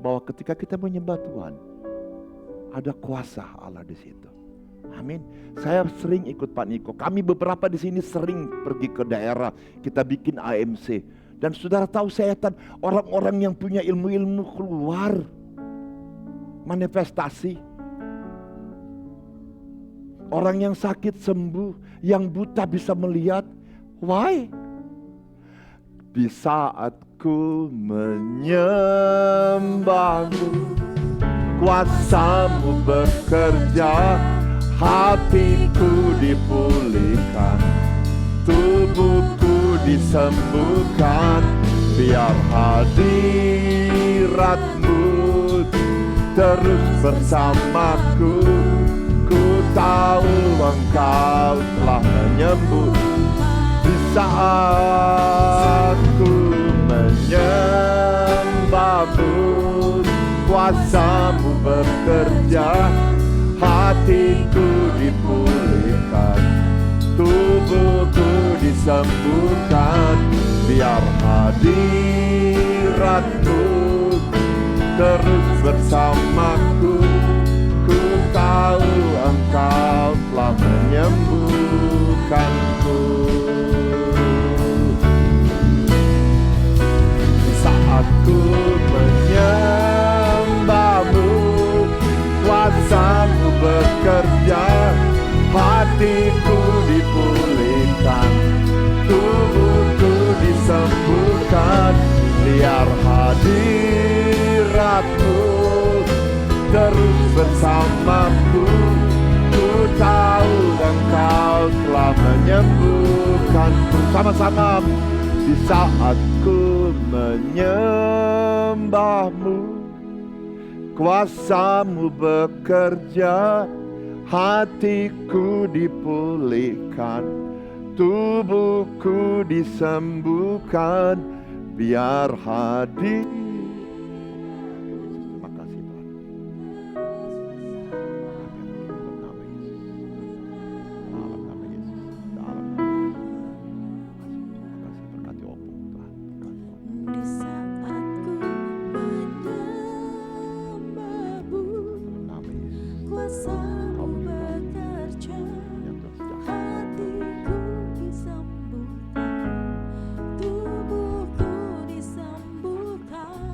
bahwa ketika kita menyembah Tuhan, ada kuasa Allah di situ. Amin. Saya sering ikut Pak Niko. Kami beberapa di sini sering pergi ke daerah. Kita bikin AMC. Dan saudara tahu setan, orang-orang yang punya ilmu-ilmu keluar manifestasi. Orang yang sakit sembuh, yang buta bisa melihat. Why? Di saat ku menyembahmu, kuasa-Mu bekerja, hatiku dipulihkan, tubuhku disembuhkan, biar hadirat-Mu terus bersamaku. Ku tahu Engkau telah menyembuh. Di saat ku menyembahmu, kuasa-Mu bekerja, hatiku dipulihkan, tubuhku disembuhkan, biar hadirat-Mu terus bersamaku. Ku tahu Engkau telah menyembuhkanku. Di saat ku menyembahmu, kuasa-Mu bekerja, hatiku dipulihkan, tubuhku disembuhkan, biar hadirat-Mu terus bersamaku. Ku tahu Engkau telah menyembuhkanku. Sama-sama. Di saat ku menyembahmu, kuasa-Mu bekerja, hatiku dipulihkan, tubuhku disembuhkan, biar hadir. Terima kasih Tuhan. Dalam nama Yesus. Dalam nama Yesus. Terima kasih. Berkati opung Tuhan. Berkati opung. Di saat ku menyembahmu, Dalam nama Yesus. kuasa-Mu bekerja, Yang Tuhan sejak hatiku disembuhkan, tubuhku disembuhkan,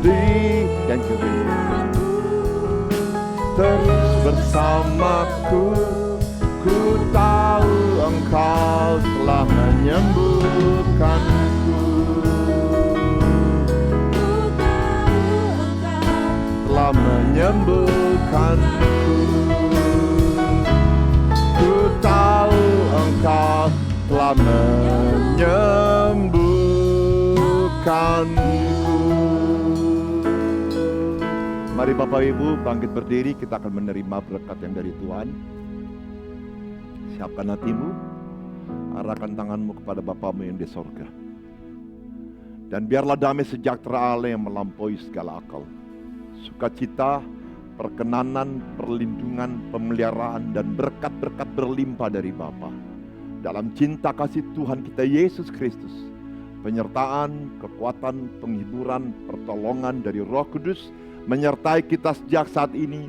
sedih dan kerinduan. Terus bersamaku, ku tahu Engkau telah menyembuhkanku. Telah menyembuhkanku. Ku tahu Engkau telah menyembuhkanku. Mari Bapak Ibu bangkit berdiri, kita akan menerima berkat yang dari Tuhan. Siapkan hatimu, arahkan tanganmu kepada Bapamu yang di sorga. Dan biarlah damai sejahtera Allah yang melampaui segala akal, sukacita, perkenanan, perlindungan, pemeliharaan, dan berkat-berkat berlimpah dari Bapa. Dalam cinta kasih Tuhan kita Yesus Kristus, penyertaan, kekuatan, penghiburan, pertolongan dari Roh Kudus, menyertai kita sejak saat ini,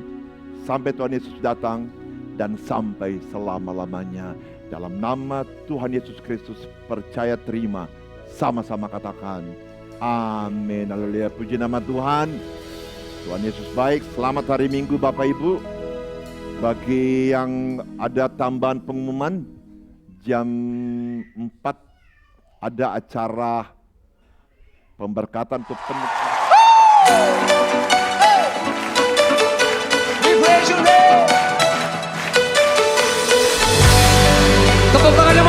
sampai Tuhan Yesus datang, dan sampai selama-lamanya. Dalam nama Tuhan Yesus Kristus, percaya terima, sama-sama katakan, amin. Haleluya, puji nama Tuhan. Tuhan Yesus baik. Selamat hari Minggu Bapak Ibu. Bagi yang ada tambahan pengumuman, jam 4 ada acara pemberkatan untuk penuh. Tepuk tangannya